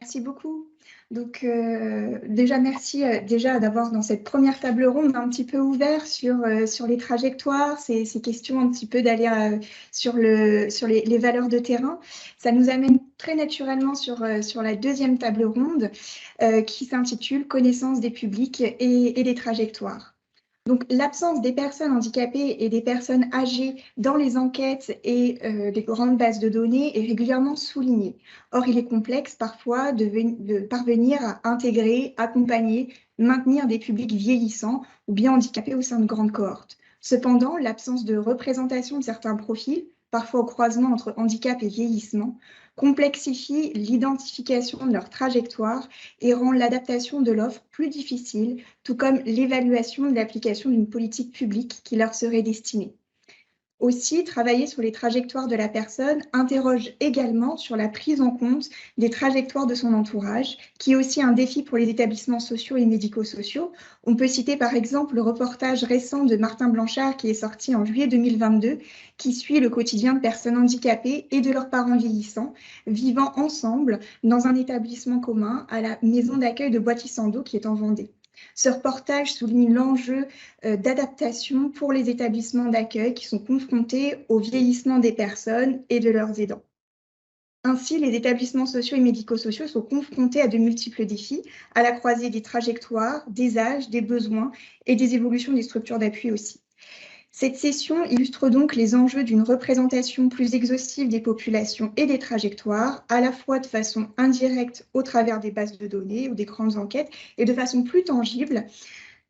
Merci beaucoup. Donc, déjà, merci déjà d'avoir dans cette première table ronde un petit peu ouvert sur les trajectoires, ces questions un petit peu d'aller sur les valeurs de terrain. Ça nous amène très naturellement sur la deuxième table ronde qui s'intitule Connaissance des publics et des trajectoires. Donc, l'absence des personnes handicapées et des personnes âgées dans les enquêtes et les grandes bases de données est régulièrement soulignée. Or, il est complexe parfois de parvenir à intégrer, accompagner, maintenir des publics vieillissants ou bien handicapés au sein de grandes cohortes. Cependant, l'absence de représentation de certains profils, parfois au croisement entre handicap et vieillissement, complexifie l'identification de leur trajectoire et rend l'adaptation de l'offre plus difficile, tout comme l'évaluation de l'application d'une politique publique qui leur serait destinée. Aussi, travailler sur les trajectoires de la personne interroge également sur la prise en compte des trajectoires de son entourage, qui est aussi un défi pour les établissements sociaux et médico-sociaux. On peut citer par exemple le reportage récent de Martin Blanchard qui est sorti en juillet 2022, qui suit le quotidien de personnes handicapées et de leurs parents vieillissants, vivant ensemble dans un établissement commun à la maison d'accueil de Boissy-Sandeau qui est en Vendée. Ce reportage souligne l'enjeu d'adaptation pour les établissements d'accueil qui sont confrontés au vieillissement des personnes et de leurs aidants. Ainsi, les établissements sociaux et médico-sociaux sont confrontés à de multiples défis, à la croisée des trajectoires, des âges, des besoins et des évolutions des structures d'appui aussi. Cette session illustre donc les enjeux d'une représentation plus exhaustive des populations et des trajectoires, à la fois de façon indirecte au travers des bases de données ou des grandes enquêtes, et de façon plus tangible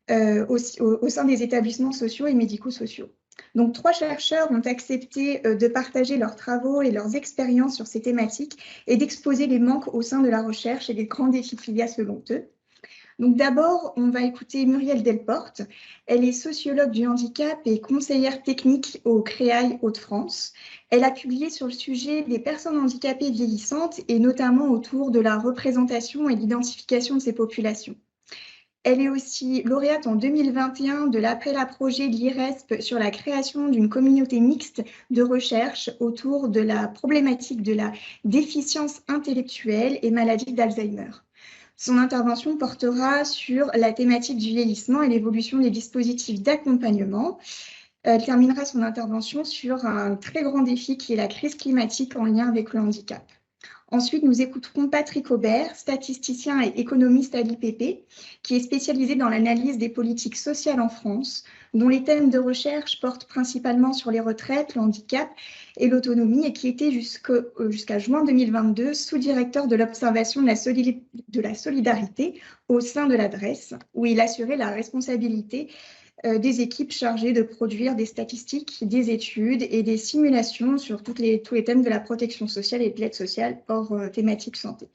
au sein des établissements sociaux et médico-sociaux. Donc, 3 chercheurs ont accepté de partager leurs travaux et leurs expériences sur ces thématiques et d'exposer les manques au sein de la recherche et les grands défis qu'il y a selon eux. Donc d'abord, on va écouter Muriel Delporte. Elle est sociologue du handicap et conseillère technique au CREAI Hauts-de-France. Elle a publié sur le sujet des personnes handicapées vieillissantes et notamment autour de la représentation et l'identification de ces populations. Elle est aussi lauréate en 2021 de l'appel à projet de l'IRESP sur la création d'une communauté mixte de recherche autour de la problématique de la déficience intellectuelle et maladie d'Alzheimer. Son intervention portera sur la thématique du vieillissement et l'évolution des dispositifs d'accompagnement. Elle terminera son intervention sur un très grand défi qui est la crise climatique en lien avec le handicap. Ensuite, nous écouterons Patrick Aubert, statisticien et économiste à l'IPP, qui est spécialisé dans l'analyse des politiques sociales en France, dont les thèmes de recherche portent principalement sur les retraites, le handicap et l'autonomie, et qui était jusqu'à juin 2022 sous-directeur de l'observation de la solidarité au sein de l'adresse, où il assurait la responsabilité des équipes chargées de produire des statistiques, des études et des simulations sur tous les thèmes de la protection sociale et de l'aide sociale hors thématique santé.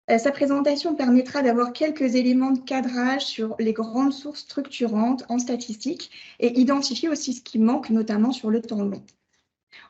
Sa présentation permettra d'avoir quelques éléments de cadrage sur les grandes sources structurantes en statistique et identifier aussi ce qui manque, notamment sur le temps long.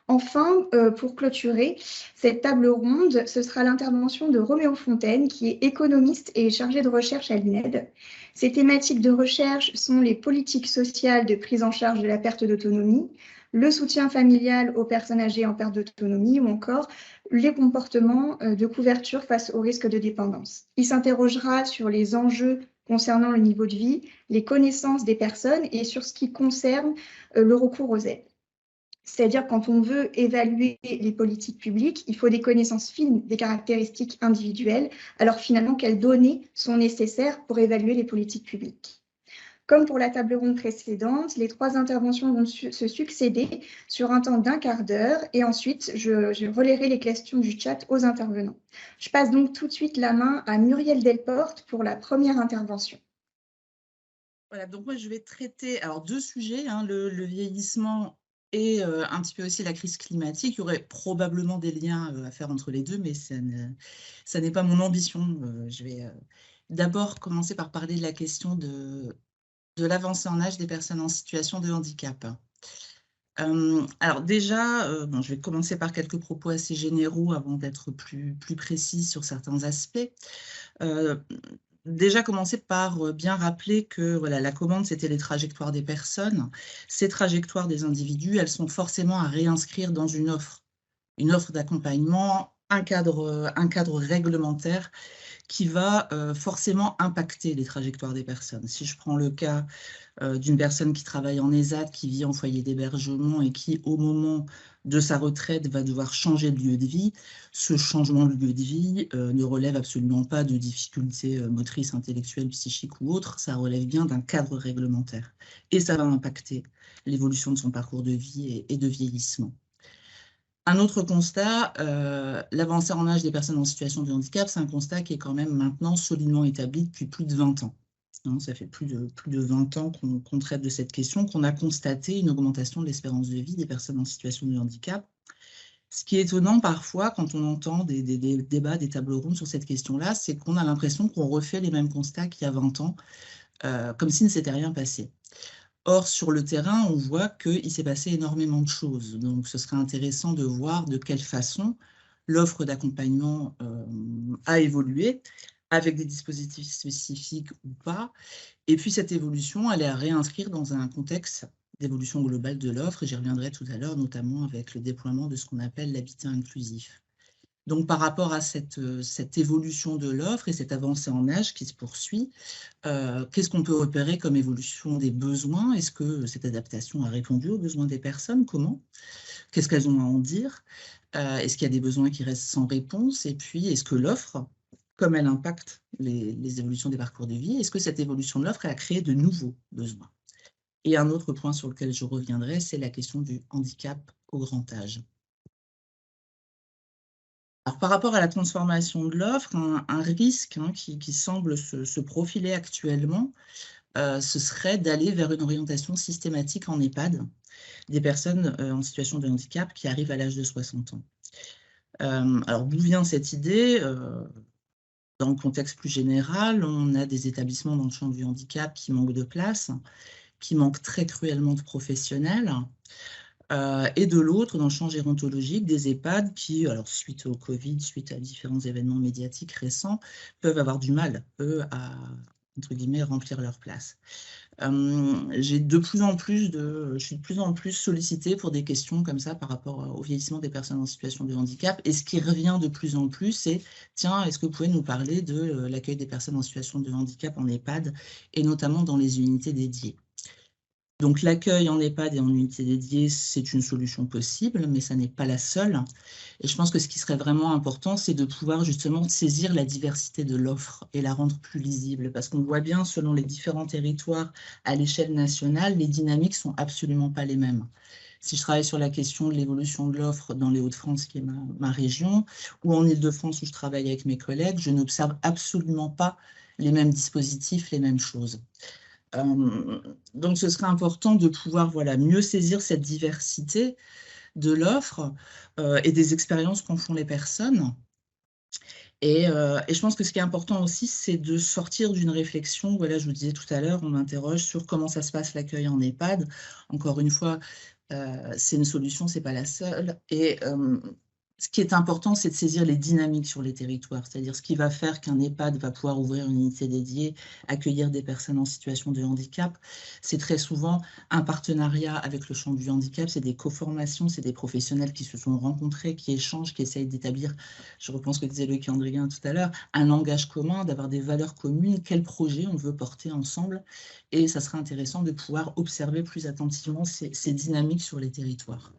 Enfin, pour clôturer cette table ronde, ce sera l'intervention de Roméo Fontaine, qui est économiste et chargé de recherche à l'INED. Ses thématiques de recherche sont les politiques sociales de prise en charge de la perte d'autonomie, le soutien familial aux personnes âgées en perte d'autonomie ou encore les comportements de couverture face au risque de dépendance. Il s'interrogera sur les enjeux concernant le niveau de vie, les connaissances des personnes et sur ce qui concerne le recours aux aides. C'est-à-dire, quand on veut évaluer les politiques publiques, il faut des connaissances fines des caractéristiques individuelles. Alors finalement, quelles données sont nécessaires pour évaluer les politiques publiques? Comme pour la table ronde précédente, les 3 interventions vont se succéder sur un temps d'1 quart d'heure et ensuite, je relayerai les questions du chat aux intervenants. Je passe donc tout de suite la main à Muriel Delporte pour la première intervention. Voilà, donc moi je vais traiter 2 sujets, le vieillissement et un petit peu aussi la crise climatique. Il y aurait probablement des liens à faire entre les deux, mais ça n'est pas mon ambition. Je vais d'abord commencer par parler de la question de l'avancée en âge des personnes en situation de handicap. Alors déjà, bon, je vais commencer par quelques propos assez généraux avant d'être plus précise sur certains aspects. Déjà commencer par bien rappeler que voilà, la commande, c'était les trajectoires des personnes. Ces trajectoires des individus, elles sont forcément à réinscrire dans une offre d'accompagnement un cadre réglementaire qui va forcément impacter les trajectoires des personnes. Si je prends le cas d'une personne qui travaille en ESAT, qui vit en foyer d'hébergement et qui, au moment de sa retraite, va devoir changer de lieu de vie, ce changement de lieu de vie ne relève absolument pas de difficultés motrices, intellectuelles, psychiques ou autres, ça relève bien d'un cadre réglementaire. Et ça va impacter l'évolution de son parcours de vie et de vieillissement. Un autre constat, l'avancée en âge des personnes en situation de handicap, c'est un constat qui est quand même maintenant solidement établi depuis plus de 20 ans. Ça fait plus de 20 ans qu'on traite de cette question, qu'on a constaté une augmentation de l'espérance de vie des personnes en situation de handicap. Ce qui est étonnant parfois quand on entend des débats, des tables rondes sur cette question-là, c'est qu'on a l'impression qu'on refait les mêmes constats qu'il y a 20 ans, comme s'il ne s'était rien passé. Or, sur le terrain, on voit qu'il s'est passé énormément de choses. Donc, ce serait intéressant de voir de quelle façon l'offre d'accompagnement a évolué, avec des dispositifs spécifiques ou pas. Et puis, cette évolution, elle est à réinscrire dans un contexte d'évolution globale de l'offre. Et j'y reviendrai tout à l'heure, notamment avec le déploiement de ce qu'on appelle l'habitat inclusif. Donc, par rapport à cette évolution de l'offre et cette avancée en âge qui se poursuit, qu'est-ce qu'on peut repérer comme évolution des besoins? Est-ce que cette adaptation a répondu aux besoins des personnes? Comment? Qu'est-ce qu'elles ont à en dire? Est-ce qu'il y a des besoins qui restent sans réponse? Et puis, est-ce que l'offre, comme elle impacte les évolutions des parcours de vie, est-ce que cette évolution de l'offre a créé de nouveaux besoins? Et un autre point sur lequel je reviendrai, c'est la question du handicap au grand âge. Alors, par rapport à la transformation de l'offre, un risque qui semble se profiler actuellement, ce serait d'aller vers une orientation systématique en EHPAD des personnes en situation de handicap qui arrivent à l'âge de 60 ans. Alors, d'où vient cette idée? Dans le contexte plus général, on a des établissements dans le champ du handicap qui manquent de place, qui manquent très cruellement de professionnels. Et de l'autre, dans le champ gérontologique, des EHPAD qui, alors suite au Covid, suite à différents événements médiatiques récents, peuvent avoir du mal, eux, à, entre guillemets, remplir leur place. Je suis de plus en plus sollicitée pour des questions comme ça par rapport au vieillissement des personnes en situation de handicap. Et ce qui revient de plus en plus, c'est, tiens, est-ce que vous pouvez nous parler de l'accueil des personnes en situation de handicap en EHPAD, et notamment dans les unités dédiées? Donc l'accueil en EHPAD et en unité dédiée, c'est une solution possible, mais ça n'est pas la seule. Et je pense que ce qui serait vraiment important, c'est de pouvoir justement saisir la diversité de l'offre et la rendre plus lisible. Parce qu'on voit bien, selon les différents territoires à l'échelle nationale, les dynamiques ne sont absolument pas les mêmes. Si je travaille sur la question de l'évolution de l'offre dans les Hauts-de-France, qui est ma région, ou en Île-de-France, où je travaille avec mes collègues, je n'observe absolument pas les mêmes dispositifs, les mêmes choses. Donc, ce serait important de pouvoir mieux saisir cette diversité de l'offre et des expériences qu'en font les personnes. Et je pense que ce qui est important aussi, c'est de sortir d'une réflexion. Voilà, je vous disais tout à l'heure, on m'interroge sur comment ça se passe l'accueil en EHPAD. Encore une fois, c'est une solution, ce n'est pas la seule. Et ce qui est important, c'est de saisir les dynamiques sur les territoires, c'est-à-dire ce qui va faire qu'un EHPAD va pouvoir ouvrir une unité dédiée, accueillir des personnes en situation de handicap. C'est très souvent un partenariat avec le champ du handicap, c'est des co-formations, c'est des professionnels qui se sont rencontrés, qui échangent, qui essayent d'établir, je reprends ce que disait Loïc Andrien tout à l'heure, un langage commun, d'avoir des valeurs communes, quel projet on veut porter ensemble. Et ça serait intéressant de pouvoir observer plus attentivement ces dynamiques sur les territoires.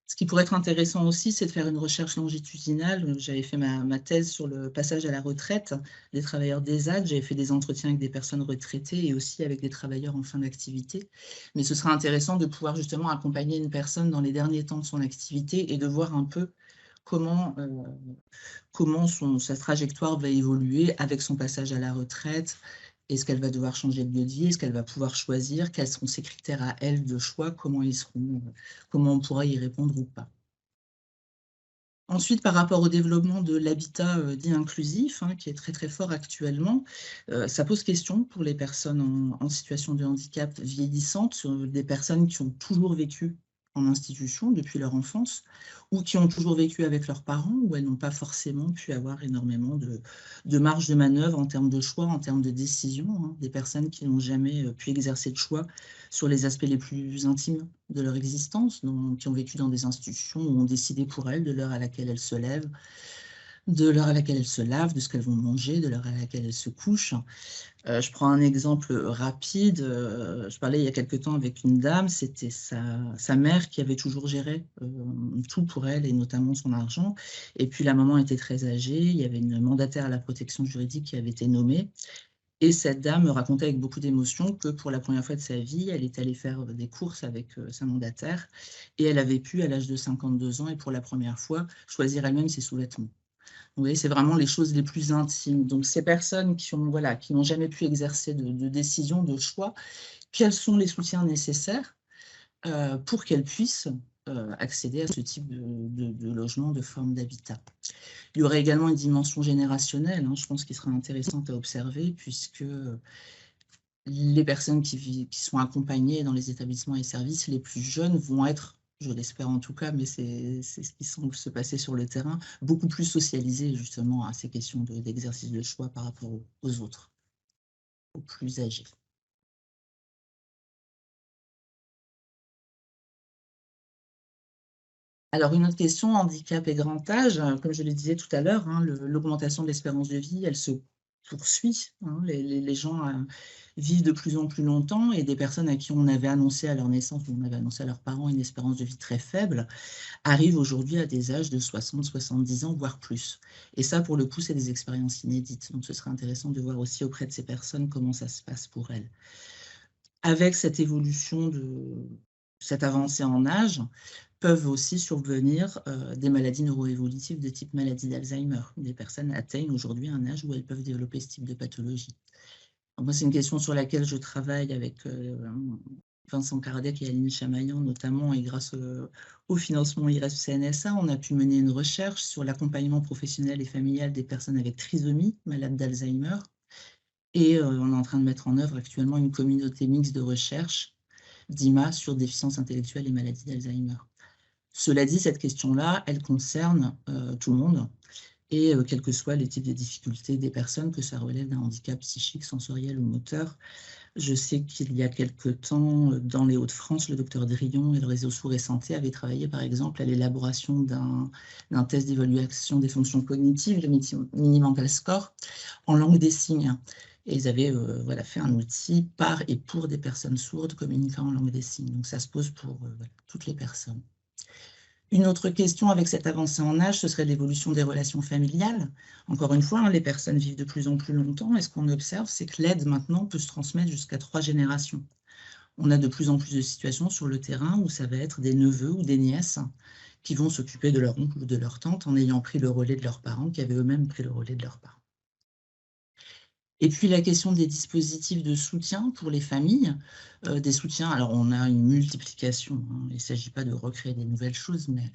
Ce qui pourrait être intéressant aussi, c'est de faire une recherche longitudinale. J'avais fait ma thèse sur le passage à la retraite des travailleurs d'ESAT. J'avais fait des entretiens avec des personnes retraitées et aussi avec des travailleurs en fin d'activité. Mais ce serait intéressant de pouvoir justement accompagner une personne dans les derniers temps de son activité et de voir un peu comment sa trajectoire va évoluer avec son passage à la retraite. Est-ce qu'elle va devoir changer de lieu de vie? Est-ce qu'elle va pouvoir choisir? Quels seront ses critères à elle de choix? Comment on pourra y répondre ou pas? Ensuite, par rapport au développement de l'habitat dit inclusif, qui est très très fort actuellement, ça pose question pour les personnes en situation de handicap vieillissantes, des personnes qui ont toujours vécu en institution depuis leur enfance, ou qui ont toujours vécu avec leurs parents, où elles n'ont pas forcément pu avoir énormément de marge de manœuvre en termes de choix, en termes de décision, hein. Des personnes qui n'ont jamais pu exercer de choix sur les aspects les plus intimes de leur existence, qui ont vécu dans des institutions où on décidait pour elles de l'heure à laquelle elles se lèvent, de l'heure à laquelle elles se lavent, de ce qu'elles vont manger, de l'heure à laquelle elles se couchent. Je prends un exemple rapide. Je parlais il y a quelque temps avec une dame, c'était sa mère qui avait toujours géré tout pour elle, et notamment son argent. Et puis la maman était très âgée, il y avait une mandataire à la protection juridique qui avait été nommée. Et cette dame me racontait avec beaucoup d'émotion que pour la première fois de sa vie, elle est allée faire des courses avec sa mandataire, et elle avait pu, à l'âge de 52 ans, et pour la première fois, choisir elle-même ses sous-vêtements. Vous voyez, c'est vraiment les choses les plus intimes. Donc, ces personnes qui n'ont jamais pu exercer de décision, de choix, quels sont les soutiens nécessaires pour qu'elles puissent accéder à ce type de logement, de forme d'habitat. Il y aurait également une dimension générationnelle, hein, je pense, qui sera intéressante à observer, puisque les personnes qui sont accompagnées dans les établissements et services, les plus jeunes, vont être, je l'espère en tout cas, mais c'est ce qui semble se passer sur le terrain, beaucoup plus socialisées justement à ces questions d'exercice de choix par rapport aux autres, aux plus âgés. Alors, une autre question, handicap et grand âge, comme je le disais tout à l'heure, hein, l'augmentation de l'espérance de vie, elle se poursuit, hein. Les gens vivent de plus en plus longtemps, et des personnes à qui on avait annoncé à leur naissance, on avait annoncé à leurs parents une espérance de vie très faible, arrivent aujourd'hui à des âges de 60, 70 ans, voire plus. Et ça, pour le coup, c'est des expériences inédites. Donc, ce serait intéressant de voir aussi auprès de ces personnes comment ça se passe pour elles. Avec cette évolution, cette avancée en âge, peuvent aussi survenir des maladies neuroévolutives de type maladie d'Alzheimer. Des personnes atteignent aujourd'hui un âge où elles peuvent développer ce type de pathologie. Alors moi, c'est une question sur laquelle je travaille avec Vincent Kardec et Aline Chamaillan notamment, et grâce au financement IREF-CNSA, on a pu mener une recherche sur l'accompagnement professionnel et familial des personnes avec trisomie, malades d'Alzheimer. Et on est en train de mettre en œuvre actuellement une communauté mixte de recherche d'IMA sur déficience intellectuelle et maladie d'Alzheimer. Cela dit, cette question-là, elle concerne tout le monde, et quels que soient les types de difficultés des personnes, que ça relève d'un handicap psychique, sensoriel ou moteur. Je sais qu'il y a quelque temps, dans les Hauts-de-France, le docteur Drillon et le réseau Sourds et Santé avaient travaillé, par exemple, à l'élaboration d'un test d'évaluation des fonctions cognitives, le Mini-Mental Score, en langue des signes. Et ils avaient fait un outil par et pour des personnes sourdes communiquant en langue des signes. Donc ça se pose pour toutes les personnes. Une autre question avec cette avancée en âge, ce serait l'évolution des relations familiales. Encore une fois, hein, les personnes vivent de plus en plus longtemps, et ce qu'on observe, c'est que l'aide maintenant peut se transmettre jusqu'à 3 générations. On a de plus en plus de situations sur le terrain où ça va être des neveux ou des nièces qui vont s'occuper de leur oncle ou de leur tante en ayant pris le relais de leurs parents, qui avaient eux-mêmes pris le relais de leurs parents. Et puis la question des dispositifs de soutien pour les familles, des soutiens, alors on a une multiplication, hein, il ne s'agit pas de recréer des nouvelles choses, mais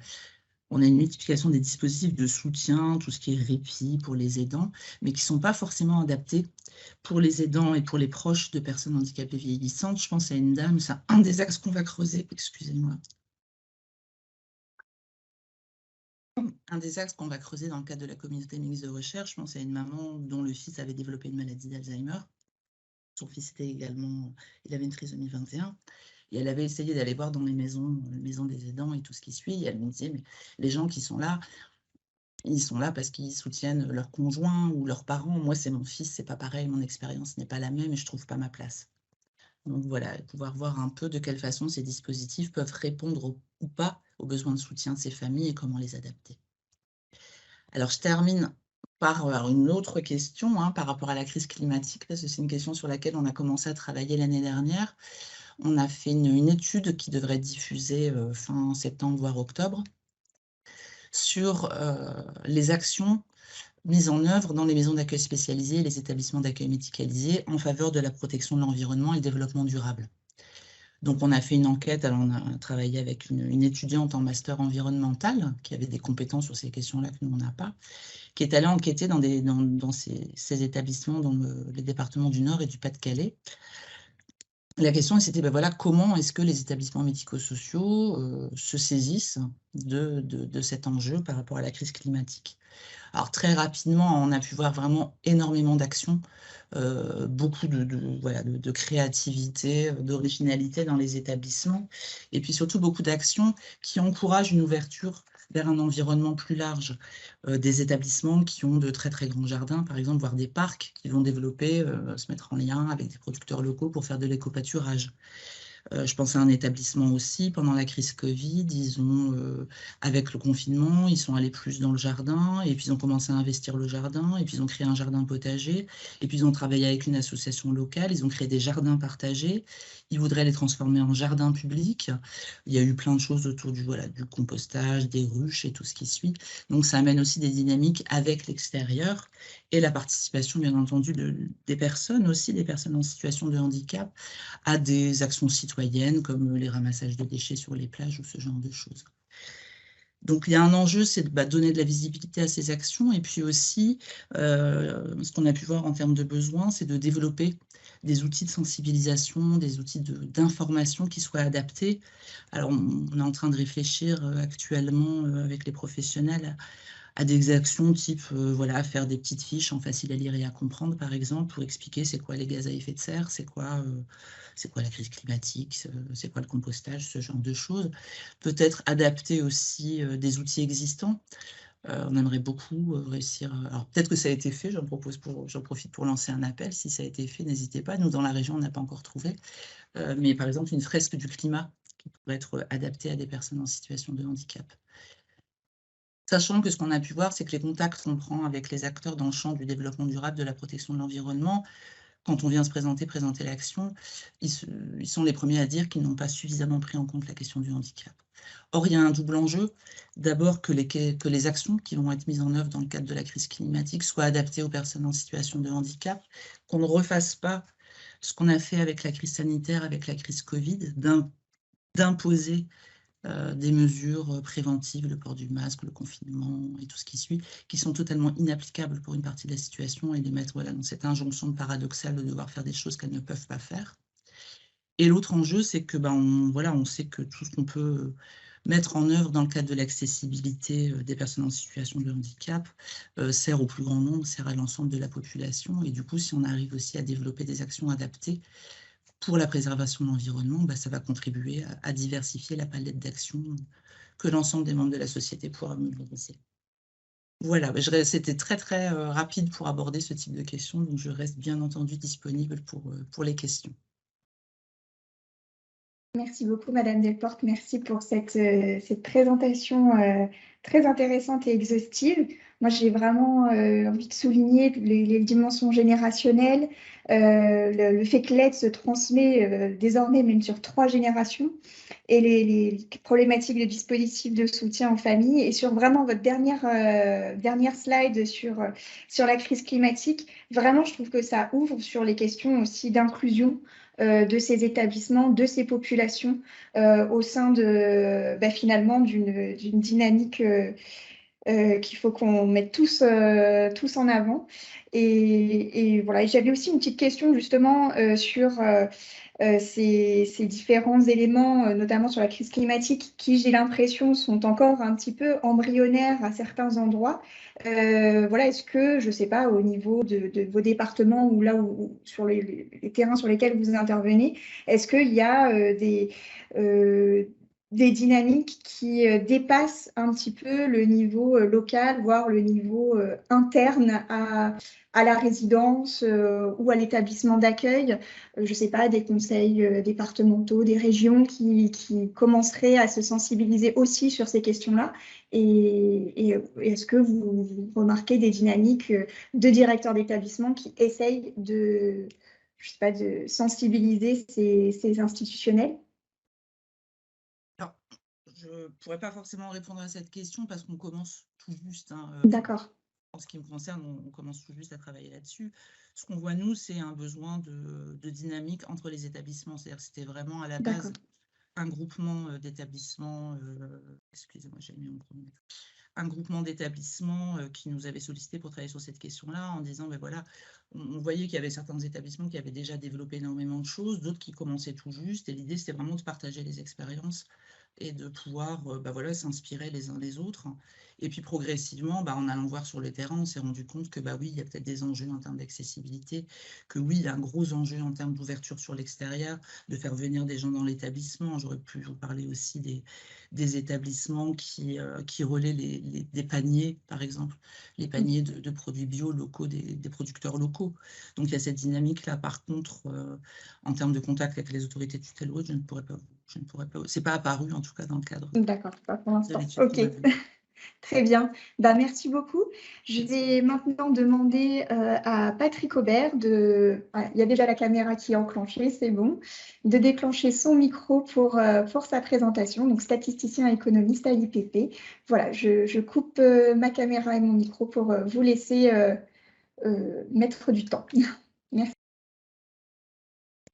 on a une multiplication des dispositifs de soutien, tout ce qui est répit pour les aidants, mais qui ne sont pas forcément adaptés pour les aidants et pour les proches de personnes handicapées vieillissantes. Je pense à une dame, c'est un des axes qu'on va creuser, excusez-moi. Un des axes qu'on va creuser dans le cadre de la communauté mixte de recherche, je pense à une maman dont le fils avait développé une maladie d'Alzheimer. Son fils était également, il avait une trisomie 21. Et elle avait essayé d'aller voir dans les maisons des aidants et tout ce qui suit. Et elle me disait, mais les gens qui sont là, ils sont là parce qu'ils soutiennent leur conjoint ou leurs parents. Moi, c'est mon fils, c'est pas pareil, mon expérience n'est pas la même et je trouve pas ma place. Donc voilà, pouvoir voir un peu de quelle façon ces dispositifs peuvent répondre ou pas aux besoins de soutien de ces familles et comment les adapter. Alors, je termine par une autre question, hein, par rapport à la crise climatique, parce que c'est une question sur laquelle on a commencé à travailler l'année dernière. On a fait une étude qui devrait être diffusée fin septembre, voire octobre, sur les actions mises en œuvre dans les maisons d'accueil spécialisées et les établissements d'accueil médicalisés en faveur de la protection de l'environnement et le développement durable. Donc, on a fait une enquête, alors on a travaillé avec une étudiante en master environnemental qui avait des compétences sur ces questions-là que nous, on n'a pas, qui est allée enquêter dans ces établissements dans les départements du Nord et du Pas-de-Calais, la question, c'était ben voilà, comment est-ce que les établissements médico-sociaux se saisissent de cet enjeu par rapport à la crise climatique. Alors très rapidement, on a pu voir vraiment énormément d'actions, beaucoup voilà, de créativité, d'originalité dans les établissements, et puis surtout beaucoup d'actions qui encouragent une ouverture vers un environnement plus large. Des établissements qui ont de très très grands jardins, par exemple, voire des parcs qui vont développer, se mettre en lien avec des producteurs locaux pour faire de l'éco-pâturage. Je pense à un établissement aussi, pendant la crise Covid, avec le confinement, ils sont allés plus dans le jardin, et puis ils ont commencé à investir le jardin, et puis ils ont créé un jardin potager, et puis ils ont travaillé avec une association locale, ils ont créé des jardins partagés, ils voudraient les transformer en jardins publics. Il y a eu plein de choses autour voilà, du compostage, des ruches et tout ce qui suit. Donc ça amène aussi des dynamiques avec l'extérieur, et la participation, bien entendu, des personnes aussi, des personnes en situation de handicap, à des actions citoyennes comme les ramassages de déchets sur les plages ou ce genre de choses. Donc, il y a un enjeu, c'est de donner de la visibilité à ces actions. Et puis aussi, ce qu'on a pu voir en termes de besoins, c'est de développer des outils de sensibilisation, des outils d'information qui soient adaptés. Alors, on est en train de réfléchir actuellement avec les professionnels à des actions type, voilà, faire des petites fiches en facile à lire et à comprendre, par exemple, pour expliquer c'est quoi les gaz à effet de serre, c'est quoi la crise climatique, c'est quoi le compostage, ce genre de choses. Peut-être adapter aussi des outils existants. On aimerait beaucoup réussir. Alors peut-être que ça a été fait, j'en profite pour lancer un appel. Si ça a été fait, n'hésitez pas. Nous, dans la région, on n'a pas encore trouvé. Mais par exemple, une fresque du climat qui pourrait être adaptée à des personnes en situation de handicap. Sachant que ce qu'on a pu voir, c'est que les contacts qu'on prend avec les acteurs dans le champ du développement durable, de la protection de l'environnement, quand on vient se présenter l'action, ils sont les premiers à dire qu'ils n'ont pas suffisamment pris en compte la question du handicap. Or, il y a un double enjeu. D'abord, que les actions qui vont être mises en œuvre dans le cadre de la crise climatique soient adaptées aux personnes en situation de handicap, qu'on ne refasse pas ce qu'on a fait avec la crise sanitaire, avec la crise Covid, d'imposer des mesures préventives, le port du masque, le confinement et tout ce qui suit, qui sont totalement inapplicables pour une partie de la situation, et les mettre voilà, dans cette injonction paradoxale de devoir faire des choses qu'elles ne peuvent pas faire. Et l'autre enjeu, c'est que on sait que tout ce qu'on peut mettre en œuvre dans le cadre de l'accessibilité des personnes en situation de handicap sert au plus grand nombre, sert à l'ensemble de la population. Et du coup, si on arrive aussi à développer des actions adaptées pour la préservation de l'environnement, ça va contribuer à diversifier la palette d'actions que l'ensemble des membres de la société pourra mobiliser. Voilà, c'était très très rapide pour aborder ce type de questions, donc je reste bien entendu disponible pour les questions. Merci beaucoup, Madame Delporte. Merci pour cette présentation très intéressante et exhaustive. Moi, j'ai vraiment envie de souligner les dimensions générationnelles, le fait que l'aide se transmet désormais même sur 3 générations, et les problématiques de dispositifs de soutien en famille. Et sur vraiment votre dernière slide sur la crise climatique, vraiment, je trouve que ça ouvre sur les questions aussi d'inclusion de ces établissements, de ces populations au sein de finalement d'une dynamique qu'il faut qu'on mette tous en avant. Et voilà, j'avais aussi une petite question justement sur ces différents éléments, notamment sur la crise climatique, qui, j'ai l'impression, sont encore un petit peu embryonnaires à certains endroits. Voilà, est-ce que, je ne sais pas, au niveau de vos départements ou là où sur les terrains sur lesquels vous intervenez, est-ce qu'il y a des dynamiques qui dépassent un petit peu le niveau local, voire le niveau interne à la résidence ou à l'établissement d'accueil, je ne sais pas, des conseils départementaux, des régions qui commenceraient à se sensibiliser aussi sur ces questions-là. Et est-ce que vous remarquez des dynamiques de directeurs d'établissement qui essayent je sais pas, de sensibiliser ces institutionnels? Alors, je ne pourrais pas forcément répondre à cette question parce qu'on commence tout juste. D'accord. En ce qui me concerne, on commence tout juste à travailler là-dessus. Ce qu'on voit, nous, c'est un besoin de dynamique entre les établissements. C'est-à-dire que c'était vraiment à la base D'accord. un groupement d'établissements, excusez-moi, j'ai mis mon chronomètre, un groupement d'établissements qui nous avait sollicité pour travailler sur cette question-là, en disant, ben voilà, on voyait qu'il y avait certains établissements qui avaient déjà développé énormément de choses, d'autres qui commençaient tout juste, et l'idée, c'était vraiment de partager les expériences et de pouvoir ben voilà, s'inspirer les uns les autres. Et puis progressivement, en allant voir sur le terrain, on s'est rendu compte que oui, il y a peut-être des enjeux en termes d'accessibilité, que oui, il y a un gros enjeu en termes d'ouverture sur l'extérieur, de faire venir des gens dans l'établissement. J'aurais pu vous parler aussi des établissements qui relaient des paniers, par exemple, les paniers de produits bio locaux, des producteurs locaux. Donc il y a cette dynamique-là. Par contre, en termes de contact avec les autorités de tutelle, je ne pourrais pas. C'est pas apparu en tout cas dans le cadre D'accord, pas pour de l'instant. l'étude qu'on Ok. a vue. Très bien. Merci beaucoup. Je vais maintenant demander à Patrick Aubert il y a déjà la caméra qui est enclenchée, c'est bon, de déclencher son micro pour sa présentation, donc statisticien économiste à l'IPP. Voilà, je coupe ma caméra et mon micro pour vous laisser mettre du temps. Merci.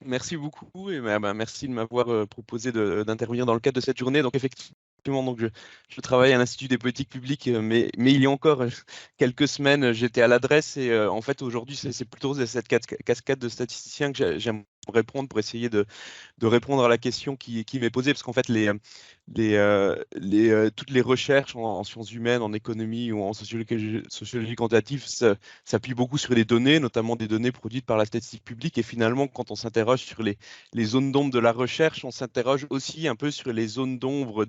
Merci beaucoup et merci de m'avoir proposé d'intervenir dans le cadre de cette journée. Donc effectivement, je travaille à l'Institut des politiques publiques, mais il y a encore quelques semaines, j'étais à l'adresse et en fait aujourd'hui, c'est plutôt cette cascade de statisticiens que j'aime répondre pour essayer de répondre à la question qui m'est posée, parce qu'en fait, toutes les recherches en sciences humaines, en économie ou en sociologie quantitative s'appuient beaucoup sur les données, notamment des données produites par la statistique publique. Et finalement, quand on s'interroge sur les zones d'ombre de la recherche, on s'interroge aussi un peu sur les zones d'ombre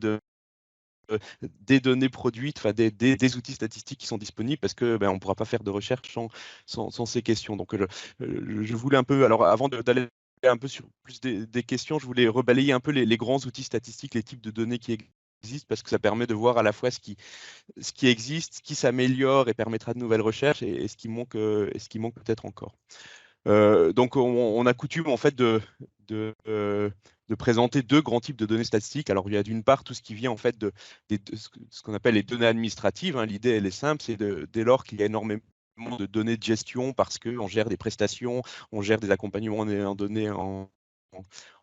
des données produites, des outils statistiques qui sont disponibles, parce que on ne pourra pas faire de recherche sans ces questions. Donc, je voulais un peu, alors avant d'aller un peu sur plus des questions, je voulais rebalayer un peu les grands outils statistiques, les types de données qui existent, parce que ça permet de voir à la fois ce qui existe, ce qui s'améliore et permettra de nouvelles recherches, et ce qui manque peut-être encore. Donc, on a coutume en fait de présenter deux grands types de données statistiques. Alors, il y a d'une part tout ce qui vient en fait de ce qu'on appelle les données administratives. L'idée, elle est simple, c'est dès lors qu'il y a énormément de données de gestion, parce qu'on gère des prestations, on gère des accompagnements en données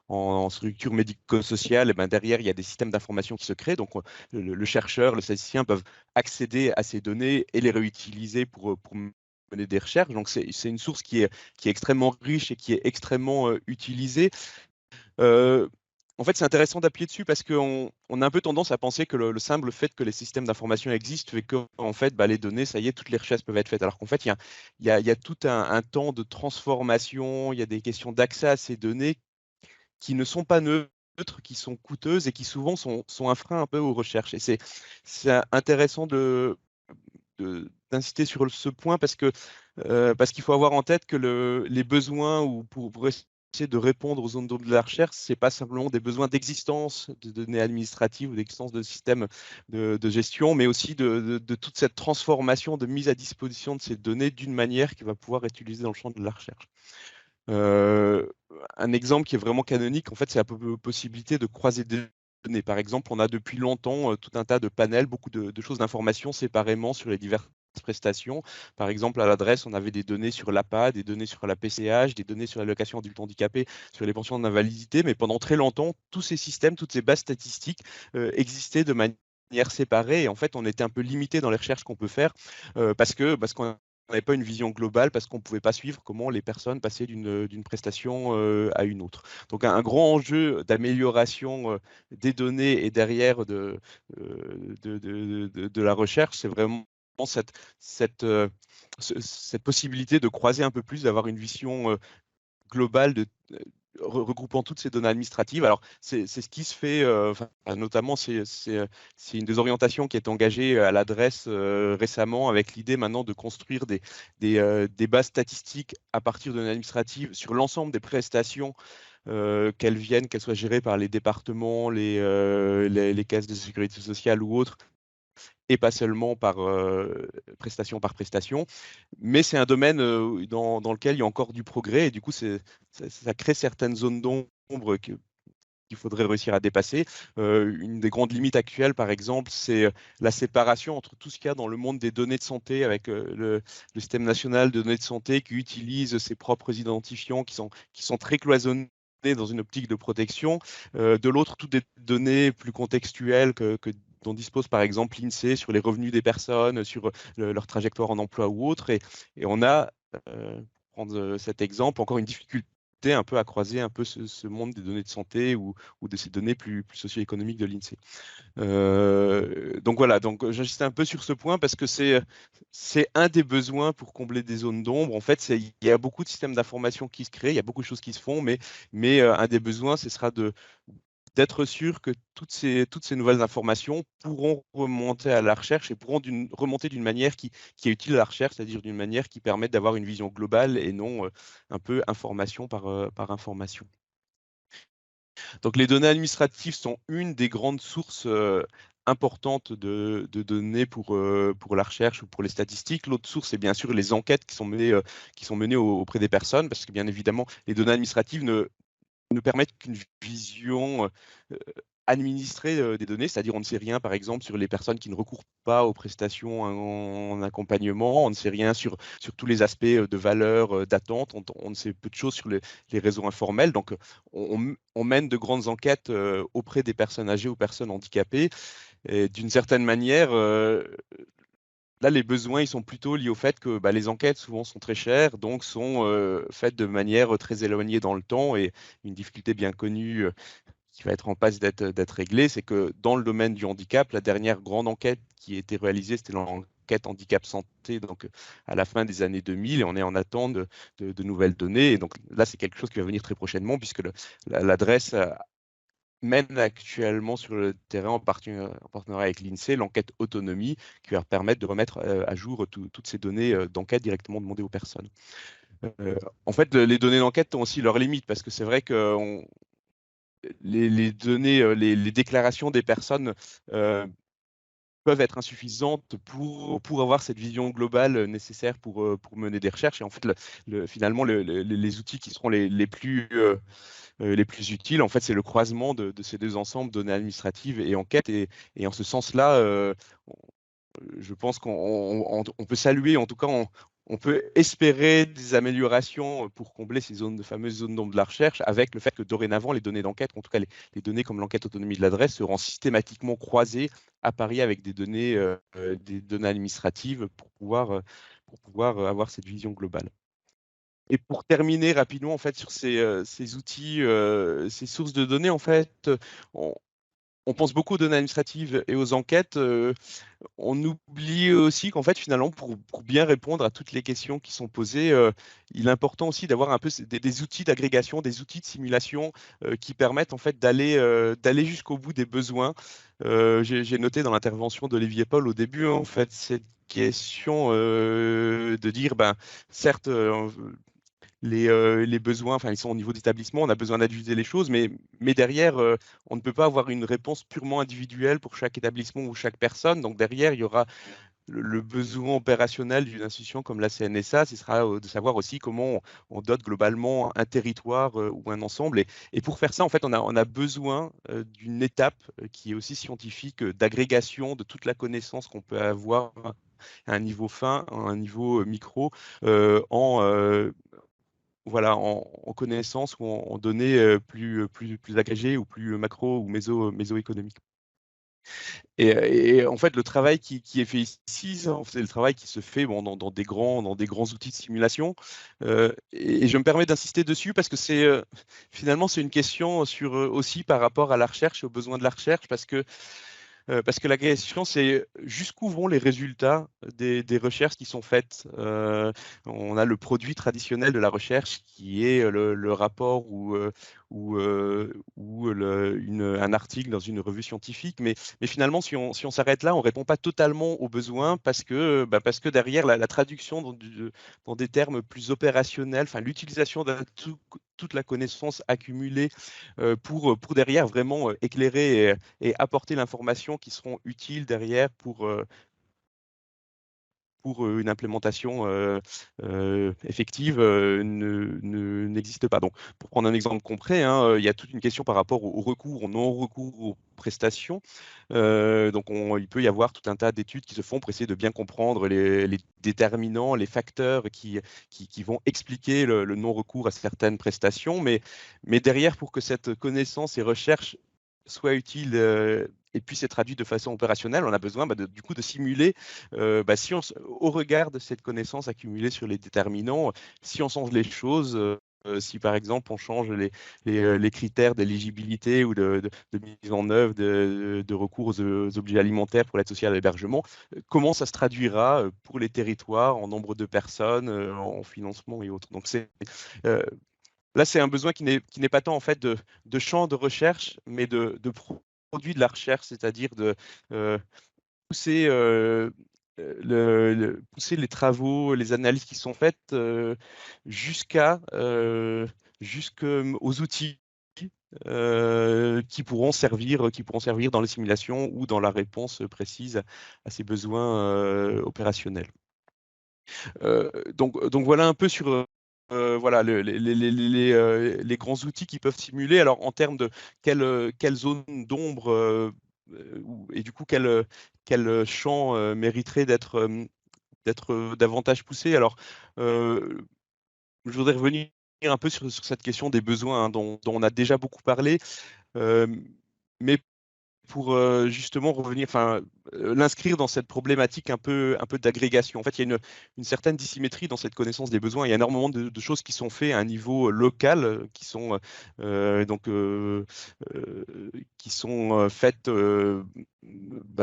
en structure médico-sociale, et derrière, il y a des systèmes d'information qui se créent. Donc, le chercheur, le statisticien peuvent accéder à ces données et les réutiliser pour mener des recherches. Donc, c'est une source qui est extrêmement riche et qui est extrêmement utilisée. En fait, c'est intéressant d'appuyer dessus parce qu'on a un peu tendance à penser que le simple fait que les systèmes d'information existent fait que en fait, les données, ça y est, toutes les recherches peuvent être faites. Alors qu'en fait, il y a tout un temps de transformation, il y a des questions d'accès à ces données qui ne sont pas neutres, qui sont coûteuses et qui souvent sont un frein un peu aux recherches. Et c'est intéressant d'insister sur ce point parce qu'il faut avoir en tête que les besoins ou pour essayer de répondre aux zones d'ombre de la recherche, ce n'est pas simplement des besoins d'existence de données administratives ou d'existence de systèmes de gestion, mais aussi de toute cette transformation, de mise à disposition de ces données d'une manière qui va pouvoir être utilisée dans le champ de la recherche. Un exemple qui est vraiment canonique, en fait, c'est la possibilité de croiser des données. Par exemple, on a depuis longtemps tout un tas de panels, beaucoup de choses d'informations séparément sur les diverses prestations. Par exemple, à l'adresse, on avait des données sur l'APA, des données sur la PCH, des données sur l'allocation adulte handicapé, sur les pensions d'invalidité. Mais pendant très longtemps, tous ces systèmes, toutes ces bases statistiques existaient de manière séparée. Et en fait, on était un peu limité dans les recherches qu'on peut faire parce qu'on n'avait pas une vision globale, parce qu'on ne pouvait pas suivre comment les personnes passaient d'une prestation à une autre. Donc un grand enjeu d'amélioration des données et derrière de la recherche, c'est vraiment cette possibilité de croiser un peu plus, d'avoir une vision globale regroupant toutes ces données administratives. Alors, c'est ce qui se fait, notamment, c'est une des orientations qui est engagée à l'adresse récemment, avec l'idée maintenant de construire des bases statistiques à partir de données administratives sur l'ensemble des prestations, qu'elles soient gérées par les départements, les caisses de sécurité sociale ou autres, et pas seulement prestation par prestation. Mais c'est un domaine dans lequel il y a encore du progrès, et du coup, ça crée certaines zones d'ombre qu'il faudrait réussir à dépasser. Une des grandes limites actuelles, par exemple, c'est la séparation entre tout ce qu'il y a dans le monde des données de santé, avec le système national de données de santé qui utilise ses propres identifiants qui sont très cloisonnés dans une optique de protection. De l'autre, toutes des données plus contextuelles que dont dispose par exemple l'INSEE sur les revenus des personnes, sur leur trajectoire en emploi ou autre. Et on a, pour prendre cet exemple, encore une difficulté un peu à croiser un peu ce monde des données de santé ou de ces données plus socio-économiques de l'INSEE. Donc voilà, donc j'insiste un peu sur ce point parce que c'est un des besoins pour combler des zones d'ombre. En fait, il y a beaucoup de systèmes d'information qui se créent, il y a beaucoup de choses qui se font, mais un des besoins, ce sera d'être sûr que toutes ces nouvelles informations pourront remonter à la recherche et pourront remonter d'une manière qui est utile à la recherche, c'est-à-dire d'une manière qui permette d'avoir une vision globale et non un peu information par information. Donc les données administratives sont une des grandes sources importantes de données pour la recherche ou pour les statistiques. L'autre source, c'est bien sûr les enquêtes qui sont menées auprès des personnes, parce que bien évidemment, les données administratives ne permettent qu'une vision administrée des données, c'est-à-dire on ne sait rien par exemple sur les personnes qui ne recourent pas aux prestations en accompagnement, on ne sait rien sur tous les aspects de valeur, d'attente, on ne sait peu de choses sur les réseaux informels. Donc on mène de grandes enquêtes auprès des personnes âgées ou personnes handicapées. Et d'une certaine manière, là, les besoins, ils sont plutôt liés au fait que les enquêtes, souvent, sont très chères, donc sont faites de manière très éloignée dans le temps. Et une difficulté bien connue qui va être en passe d'être réglée, c'est que dans le domaine du handicap, la dernière grande enquête qui a été réalisée, c'était l'enquête handicap santé, donc à la fin des années 2000, et on est en attente de nouvelles données. Et donc là, c'est quelque chose qui va venir très prochainement, puisque l'adresse mène actuellement sur le terrain en partenariat avec l'INSEE l'enquête autonomie qui va permettre de remettre à jour toutes ces données d'enquête directement demandées aux personnes. En fait, les données d'enquête ont aussi leurs limites parce que c'est vrai que les données, les déclarations des personnes peuvent être insuffisantes pour avoir cette vision globale nécessaire pour mener des recherches. Et en fait, finalement, les outils qui seront les plus utiles, en fait, c'est le croisement de ces deux ensembles, données administratives et enquêtes. Et en ce sens-là, je pense qu'on peut saluer, en tout cas, on peut espérer des améliorations pour combler ces fameuses zones d'ombre de la recherche, avec le fait que dorénavant, les données d'enquête, en tout cas les données comme l'enquête autonomie de l'adresse, seront systématiquement croisées à Paris avec des données administratives pour pouvoir avoir cette vision globale. Et pour terminer rapidement en fait sur ces outils, ces sources de données, en fait, on pense beaucoup aux données administratives et aux enquêtes. On oublie aussi qu'en fait, finalement, pour bien répondre à toutes les questions qui sont posées, il est important aussi d'avoir un peu des outils d'agrégation, des outils de simulation qui permettent en fait d'aller jusqu'au bout des besoins. J'ai noté dans l'intervention d'Olivier Paul au début, en fait, cette question de dire, certes, les besoins, enfin, ils sont au niveau d'établissement, on a besoin d'adjuster les choses, mais derrière, on ne peut pas avoir une réponse purement individuelle pour chaque établissement ou chaque personne. Donc derrière, il y aura le besoin opérationnel d'une institution comme la CNSA, ce sera de savoir aussi comment on dote globalement un territoire ou un ensemble. Et pour faire ça, en fait, on a besoin d'une étape qui est aussi scientifique, d'agrégation de toute la connaissance qu'on peut avoir à un niveau fin, à un niveau micro, voilà, en connaissances ou en données plus agrégées ou plus macro ou méso-économiques. Et en fait, le travail qui est fait ici, c'est le travail qui se fait dans des grands outils de simulation. Et je me permets d'insister dessus parce que finalement, c'est une question aussi par rapport à la recherche et aux besoins de la recherche, parce que la question, c'est jusqu'où vont les résultats des recherches qui sont faites. On a le produit traditionnel de la recherche qui est le rapport ou un article dans une revue scientifique. Mais finalement, si on s'arrête là, on ne répond pas totalement aux besoins parce que derrière la traduction dans des termes plus opérationnels, enfin, l'utilisation de toute la connaissance accumulée pour derrière vraiment éclairer et apporter l'information qui seront utiles derrière pour une implémentation effective n'existe pas. Donc, pour prendre un exemple concret, il y a toute une question par rapport au recours, au non-recours aux prestations. Donc, il peut y avoir tout un tas d'études qui se font pour essayer de bien comprendre les déterminants, les facteurs qui vont expliquer le non-recours à certaines prestations. Mais derrière, pour que cette connaissance et recherche soit utile et puisse être traduit de façon opérationnelle, on a besoin du coup de simuler, si au regard de cette connaissance accumulée sur les déterminants, si on change les choses, si par exemple on change les critères d'éligibilité ou de mise en œuvre de recours aux objets alimentaires pour l'aide sociale à l'hébergement, comment ça se traduira pour les territoires en nombre de personnes, en financement et autres. Donc là, c'est un besoin qui n'est pas tant en fait de champ de recherche, mais de produit de la recherche, c'est-à-dire de pousser, pousser les travaux, les analyses qui sont faites jusqu'aux outils qui pourront servir dans les simulations ou dans la réponse précise à ces besoins opérationnels. Donc voilà un peu sur voilà, les grands outils qui peuvent simuler. Alors en termes de quelle zone d'ombre et du coup quel champ mériterait d'être davantage poussé. Alors je voudrais revenir un peu sur cette question des besoins, hein, dont on a déjà beaucoup parlé, mais pour justement revenir, l'inscrire dans cette problématique un peu d'agrégation. En fait, il y a une certaine dissymétrie dans cette connaissance des besoins. Il y a énormément de choses qui sont faites à un niveau local, qui sont faites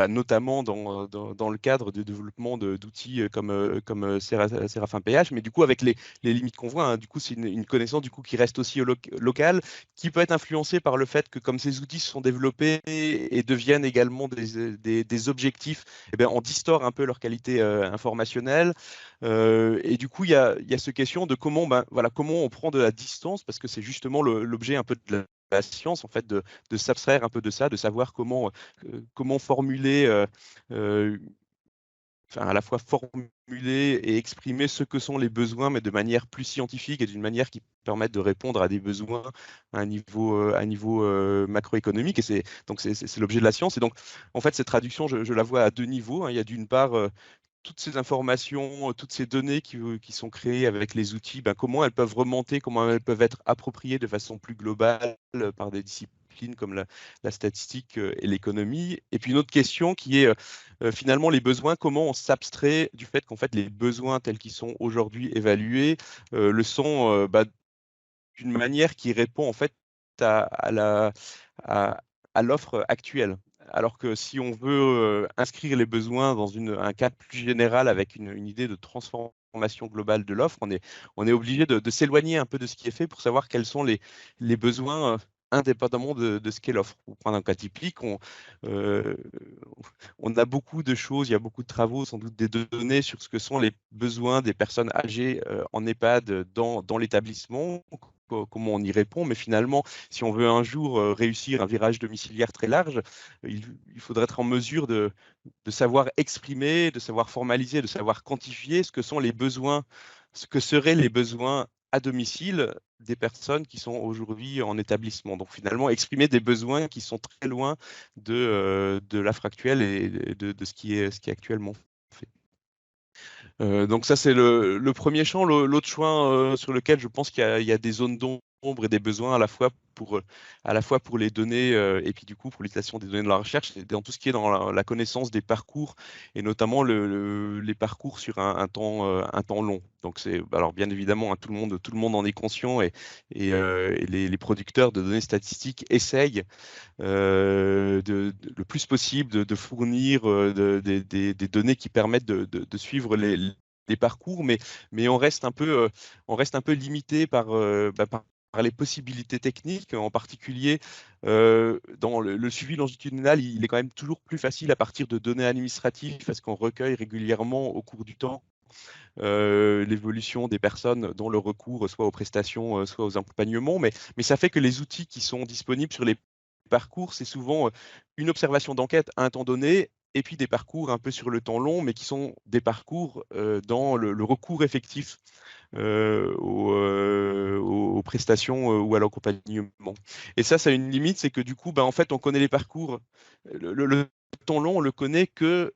notamment dans le cadre de développement d'outils comme Séraphin PH, mais du coup avec les limites qu'on voit, hein, du coup c'est une connaissance du coup qui reste aussi locale, qui peut être influencée par le fait que comme ces outils se sont développés et deviennent également des objectifs, on distord un peu leur qualité informationnelle. Et du coup, il y a cette question de comment on prend de la distance, parce que c'est justement l'objet un peu de la science, en fait, de s'abstraire un peu de ça, de savoir comment formuler à la fois formuler et exprimer ce que sont les besoins, mais de manière plus scientifique et d'une manière qui permette de répondre à des besoins à un niveau macroéconomique. Et c'est l'objet de la science. Et donc, en fait, cette traduction, je la vois à deux niveaux, hein. Il y a d'une part toutes ces informations, toutes ces données qui sont créées avec les outils, comment elles peuvent remonter, comment elles peuvent être appropriées de façon plus globale par des disciplines comme la statistique et l'économie. Et puis une autre question qui est finalement les besoins, comment on s'abstrait du fait qu'en fait les besoins tels qu'ils sont aujourd'hui évalués le sont d'une manière qui répond en fait à l'offre actuelle. Alors que si on veut inscrire les besoins dans un cadre plus général avec une idée de transformation globale de l'offre, on est obligé de s'éloigner un peu de ce qui est fait pour savoir quels sont les besoins indépendamment de ce qu'est l'offre. Pour prendre un cas typique, on a beaucoup de choses, il y a beaucoup de travaux, sans doute des données sur ce que sont les besoins des personnes âgées en EHPAD dans l'établissement, comment on y répond, mais finalement, si on veut un jour réussir un virage domiciliaire très large, il faudrait être en mesure de savoir exprimer, de savoir formaliser, de savoir quantifier ce que sont les besoins, ce que seraient les besoins à domicile des personnes qui sont aujourd'hui en établissement. Donc finalement, exprimer des besoins qui sont très loin de l'offre actuelle et de ce qui est actuellement fait. Donc ça, c'est le premier champ. L'autre champ sur lequel je pense qu'il y a des zones d'ombre et des besoins à la fois pour les données et puis du coup pour l'utilisation des données de la recherche, c'est dans tout ce qui est dans la connaissance des parcours et notamment les parcours sur un temps long. Donc alors bien évidemment, hein, tout le monde en est conscient et les producteurs de données statistiques essayent le plus possible de fournir des données qui permettent de suivre les parcours, mais on reste un peu limité par les possibilités techniques, en particulier dans le suivi longitudinal, il est quand même toujours plus facile à partir de données administratives parce qu'on recueille régulièrement au cours du temps l'évolution des personnes dont le recours soit aux prestations, soit aux accompagnements, mais ça fait que les outils qui sont disponibles sur les parcours, c'est souvent une observation d'enquête à un temps donné, et puis des parcours un peu sur le temps long, mais qui sont des parcours dans le recours effectif aux prestations ou à l'accompagnement. Et ça a une limite, c'est que du coup, en fait, on connaît les parcours. Le temps long, on le connaît que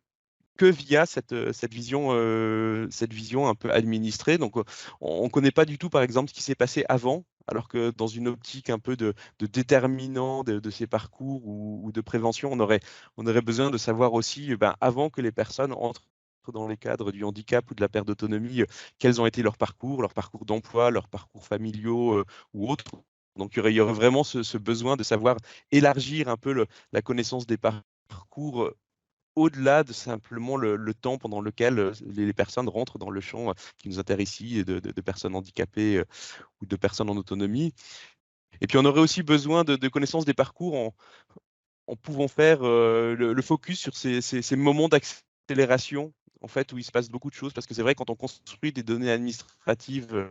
via cette vision un peu administrée. Donc, on ne connaît pas du tout, par exemple, ce qui s'est passé avant alors que dans une optique un peu de déterminant de ces parcours ou de prévention, on aurait besoin de savoir aussi, avant que les personnes entrent dans les cadres du handicap ou de la perte d'autonomie, quels ont été leurs parcours d'emploi, leurs parcours familiaux ou autres. Donc il y aurait vraiment ce besoin de savoir élargir un peu la connaissance des parcours au-delà de simplement le temps pendant lequel les personnes rentrent dans le champ qui nous intéresse ici, de personnes handicapées ou de personnes en autonomie. Et puis on aurait aussi besoin de connaissance des parcours en pouvant faire le focus sur ces moments d'accélération, en fait, où il se passe beaucoup de choses, parce que c'est vrai, quand on construit des données administratives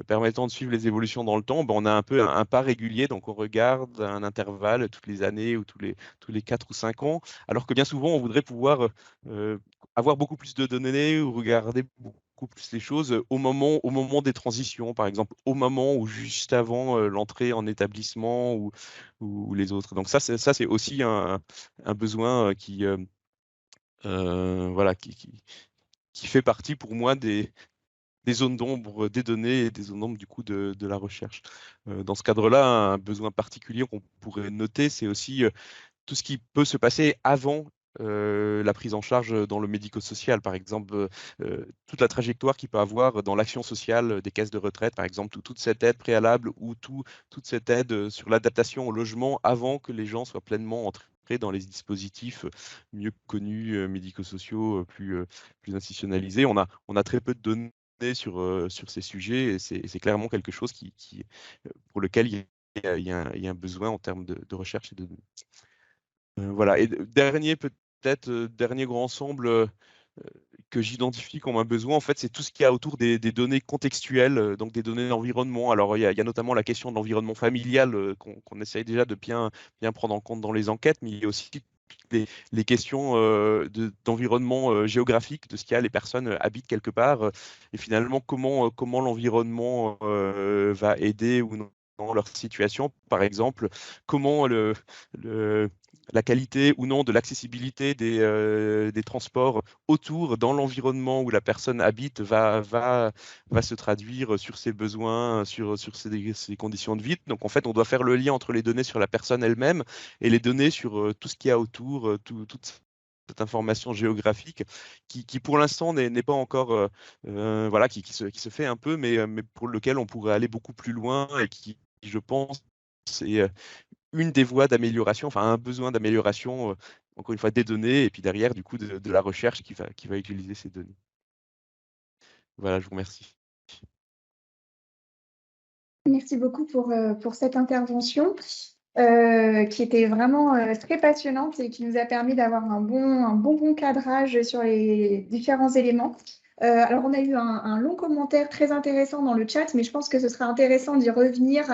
permettant de suivre les évolutions dans le temps, on a un peu un pas régulier, donc on regarde un intervalle toutes les années ou tous les 4 ou 5 ans, alors que bien souvent, on voudrait pouvoir avoir beaucoup plus de données ou regarder beaucoup plus les choses au moment des transitions, par exemple, au moment ou juste avant l'entrée en établissement ou les autres. Donc ça, c'est aussi un besoin voilà, qui fait partie pour moi des zones d'ombre des données et des zones d'ombre du coup de la recherche. Dans ce cadre-là, un besoin particulier qu'on pourrait noter, c'est aussi tout ce qui peut se passer avant la prise en charge dans le médico-social, par exemple, toute la trajectoire qu'il peut avoir dans l'action sociale des caisses de retraite, par exemple, toute cette aide préalable ou toute cette aide sur l'adaptation au logement avant que les gens soient pleinement entrés dans les dispositifs mieux connus, médico-sociaux, plus institutionnalisés. On a très peu de données sur ces sujets et c'est clairement quelque chose pour lequel il y a un besoin en termes de recherche et de données. Voilà. Et dernier grand ensemble que j'identifie comme un besoin, en fait, c'est tout ce qu'il y a autour des données contextuelles, donc des données d'environnement. Alors, il y a notamment la question de l'environnement familial qu'on essaye déjà de bien prendre en compte dans les enquêtes, mais il y a aussi les questions d'environnement géographique, de ce qu'il y a, les personnes habitent quelque part, et finalement, comment l'environnement va aider ou non dans leur situation. Par exemple, comment la qualité ou non de l'accessibilité des transports autour, dans l'environnement où la personne habite, va se traduire sur ses besoins, sur ses conditions de vie. Donc, en fait, on doit faire le lien entre les données sur la personne elle-même et les données sur tout ce qu'il y a autour, toute cette information géographique qui pour l'instant n'est pas encore, voilà, qui se fait un peu, mais pour lequel on pourrait aller beaucoup plus loin et qui, je pense, c'est une des voies d'amélioration, enfin un besoin d'amélioration, encore une fois, des données, et puis derrière, du coup, de la recherche qui va utiliser ces données. Voilà, je vous remercie. Merci beaucoup pour cette intervention qui était vraiment très passionnante et qui nous a permis d'avoir un bon cadrage sur les différents éléments. Alors, on a eu un long commentaire très intéressant dans le chat, mais je pense que ce sera intéressant d'y revenir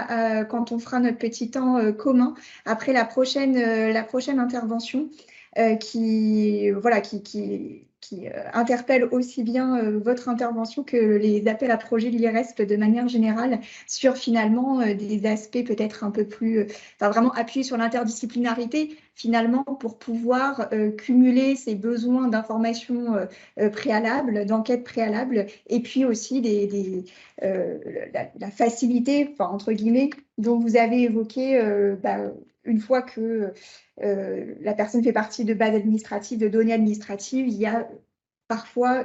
quand on fera notre petit temps commun après la prochaine intervention qui interpelle aussi bien votre intervention que les appels à projets de l'IRESP de manière générale sur finalement des aspects peut-être un peu plus, vraiment appuyés sur l'interdisciplinarité finalement pour pouvoir cumuler ces besoins d'informations préalables, d'enquête préalable, et puis aussi la facilité, enfin, entre guillemets, dont vous avez évoqué une fois que la personne fait partie de bases administratives, de données administratives, il y a parfois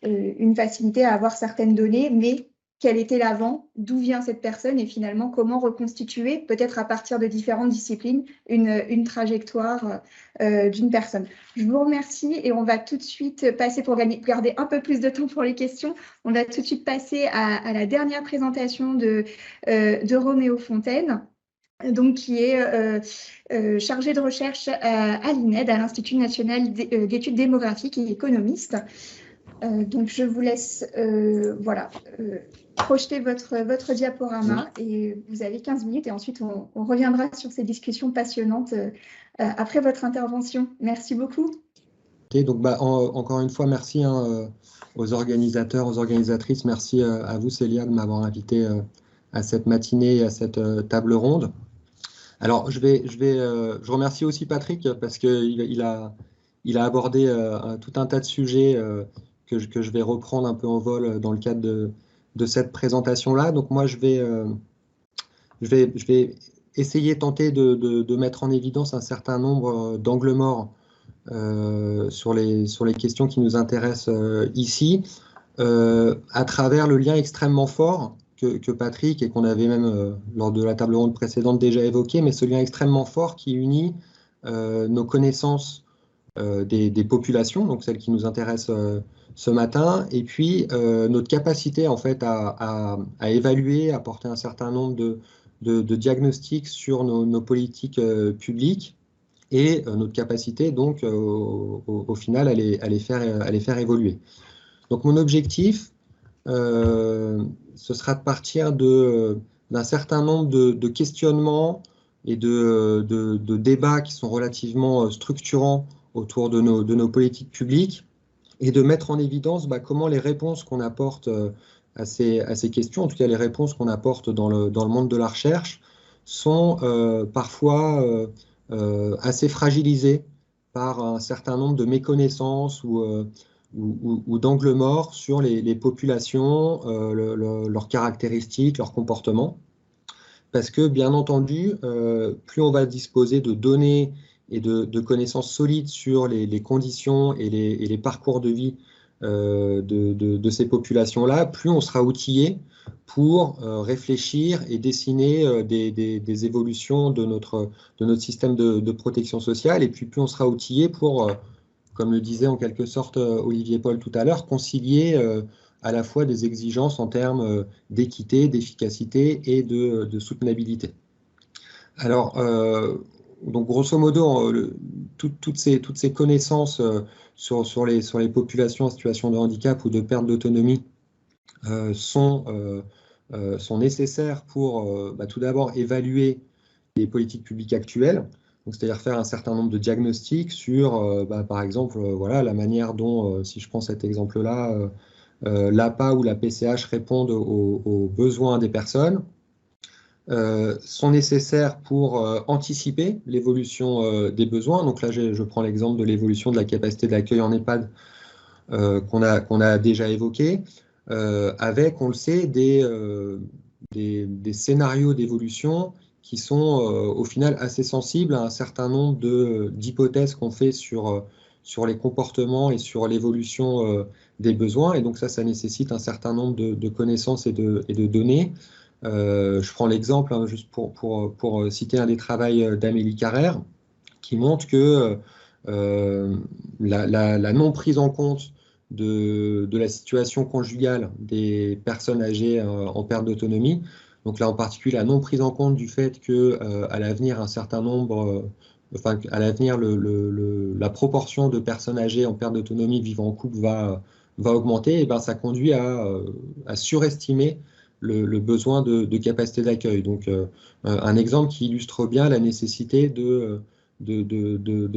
une facilité à avoir certaines données, mais quel était l'avant, d'où vient cette personne et finalement comment reconstituer, peut-être à partir de différentes disciplines, une trajectoire d'une personne. Je vous remercie et on va tout de suite passer, pour garder un peu plus de temps pour les questions, on va tout de suite passer à la dernière présentation de Roméo Fontaine, donc, qui est chargé de recherche à l'INED, à l'Institut national d'études démographiques et économiste. Donc, je vous laisse projeter votre diaporama et vous avez 15 minutes et ensuite on reviendra sur ces discussions passionnantes après votre intervention. Merci beaucoup. Ok, donc encore une fois, merci aux organisateurs, aux organisatrices. Merci à vous, Célia, de m'avoir invité à cette matinée et à cette table ronde. Alors, je remercie aussi Patrick parce qu'il a abordé tout un tas de sujets que je vais reprendre un peu en vol dans le cadre de cette présentation-là. Donc, moi, je vais je vais tenter de mettre en évidence un certain nombre d'angles morts sur les questions qui nous intéressent ici, à travers le lien extrêmement fort que Patrick, et qu'on avait même lors de la table ronde précédente déjà évoqué, mais ce lien extrêmement fort qui unit nos connaissances des populations, donc celles qui nous intéressent ce matin, et puis notre capacité en fait à évaluer, à porter un certain nombre de diagnostics sur nos politiques publiques, et notre capacité donc au final à les faire évoluer. Donc mon objectif, ce sera de partir d'un certain nombre de questionnements et de débats qui sont relativement structurants autour de nos politiques publiques, et de mettre en évidence comment les réponses qu'on apporte à ces questions, en tout cas les réponses qu'on apporte dans le monde de la recherche, sont parfois assez fragilisées par un certain nombre de méconnaissances ou d'angles morts sur les populations, leurs caractéristiques, leurs comportements. Parce que, bien entendu, plus on va disposer de données et de connaissances solides sur les conditions et les parcours de vie de ces populations-là, plus on sera outillé pour réfléchir et dessiner des évolutions de notre système de protection sociale, et puis plus on sera outillé pour, comme le disait en quelque sorte Olivier Paul tout à l'heure, concilier à la fois des exigences en termes d'équité, d'efficacité et de soutenabilité. Alors, donc grosso modo, toutes ces connaissances sur les populations en situation de handicap ou de perte d'autonomie sont nécessaires pour tout d'abord évaluer les politiques publiques actuelles, c'est-à-dire faire un certain nombre de diagnostics sur, par exemple, voilà, la manière dont, si je prends cet exemple-là, l'APA ou la PCH répondent aux besoins des personnes, sont nécessaires pour anticiper l'évolution des besoins. Donc là, je prends l'exemple de l'évolution de la capacité d'accueil en EHPAD qu'on a déjà évoqué, avec, on le sait, des scénarios d'évolution qui sont au final assez sensibles à un certain nombre d'hypothèses qu'on fait sur les comportements et sur l'évolution des besoins. Et donc ça nécessite un certain nombre de connaissances et de données. Je prends l'exemple, juste pour citer un des travaux d'Amélie Carrère, qui montre que la non prise en compte de la situation conjugale des personnes âgées en perte d'autonomie, donc là en particulier la non prise en compte du fait que à l'avenir un certain nombre, à l'avenir la proportion de personnes âgées en perte d'autonomie vivant en couple va augmenter, et ben ça conduit à surestimer le besoin de capacité d'accueil. Donc un exemple qui illustre bien la nécessité de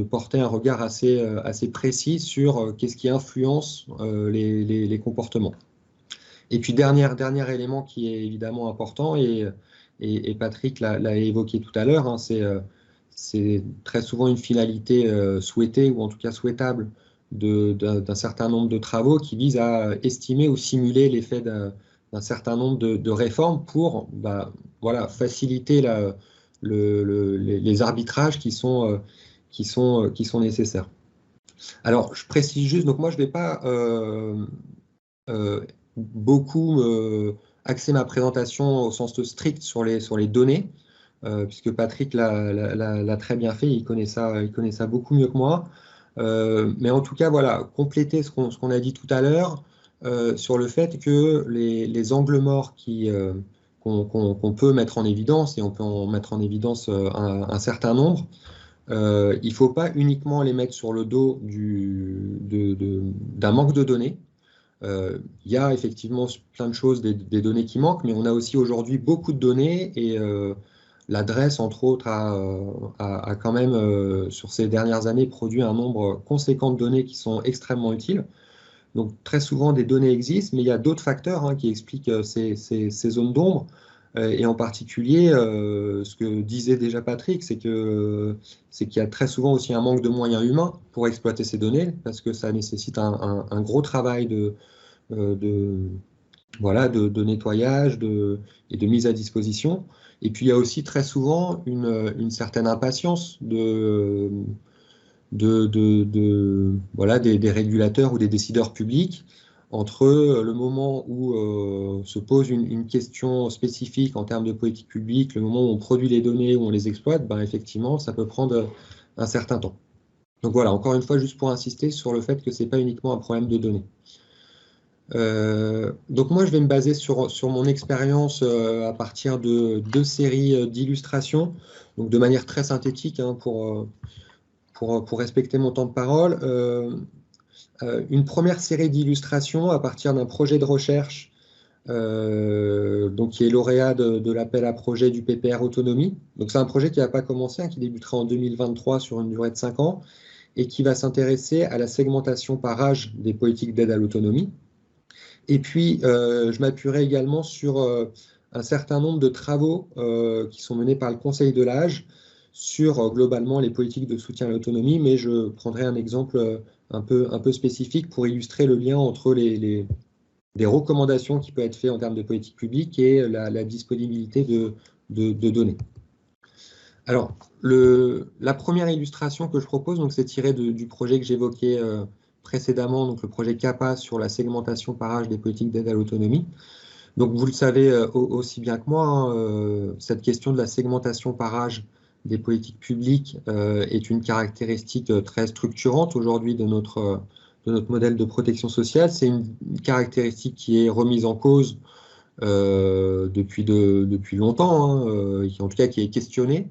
porter un regard assez précis sur qu'est-ce qui influence les comportements. Et puis dernier élément qui est évidemment important, et Patrick l'a évoqué tout à l'heure, c'est très souvent une finalité souhaitée, ou en tout cas souhaitable, d'un certain nombre de travaux qui visent à estimer ou simuler l'effet d'un certain nombre de réformes pour voilà, faciliter les arbitrages qui sont nécessaires. Alors, je précise juste, donc moi je ne vais pas beaucoup axer ma présentation au sens strict sur les données, puisque Patrick l'a très bien fait, il connaît ça beaucoup mieux que moi. Mais en tout cas, voilà, compléter ce qu'on a dit tout à l'heure sur le fait que les angles morts qu'on peut mettre en évidence, et on peut en mettre en évidence un certain nombre, il ne faut pas uniquement les mettre sur le dos d'un manque de données. Il y a effectivement plein de choses, des données qui manquent, mais on a aussi aujourd'hui beaucoup de données, et l'adresse, entre autres, a quand même, sur ces dernières années, produit un nombre conséquent de données qui sont extrêmement utiles. Donc très souvent, des données existent, mais il y a d'autres facteurs qui expliquent ces zones d'ombre. Et en particulier, ce que disait déjà Patrick, c'est qu'il y a très souvent aussi un manque de moyens humains pour exploiter ces données, parce que ça nécessite un gros travail voilà, de nettoyage et de mise à disposition. Et puis il y a aussi très souvent une certaine impatience voilà, des régulateurs ou des décideurs publics entre le moment où se pose une question spécifique en termes de politique publique, le moment où on produit les données, où on les exploite, ben effectivement, ça peut prendre un certain temps. Donc voilà, encore une fois, juste pour insister sur le fait que ce n'est pas uniquement un problème de données. Donc moi, je vais me baser sur mon expérience à partir de 2 séries d'illustrations, donc de manière très synthétique hein, pour respecter mon temps de parole. Une première série d'illustrations à partir d'un projet de recherche donc qui est lauréat de l'appel à projet du PPR Autonomie. Donc c'est un projet qui n'a pas commencé, hein, qui débutera en 2023 sur une durée de 5 ans et qui va s'intéresser à la segmentation par âge des politiques d'aide à l'autonomie. Et puis, je m'appuierai également sur un certain nombre de travaux qui sont menés par le Conseil de l'âge sur globalement les politiques de soutien à l'autonomie, mais je prendrai un exemple un peu spécifique pour illustrer le lien entre des recommandations qui peuvent être faites en termes de politique publique et la disponibilité de données. Alors, la première illustration que je propose, c'est tiré du projet que j'évoquais précédemment, donc le projet CAPA sur la segmentation par âge des politiques d'aide à l'autonomie. Donc vous le savez aussi bien que moi, hein, cette question de la segmentation par âge des politiques publiques est une caractéristique très structurante aujourd'hui de notre modèle de protection sociale. C'est une caractéristique qui est remise en cause depuis longtemps, hein, en tout cas qui est questionnée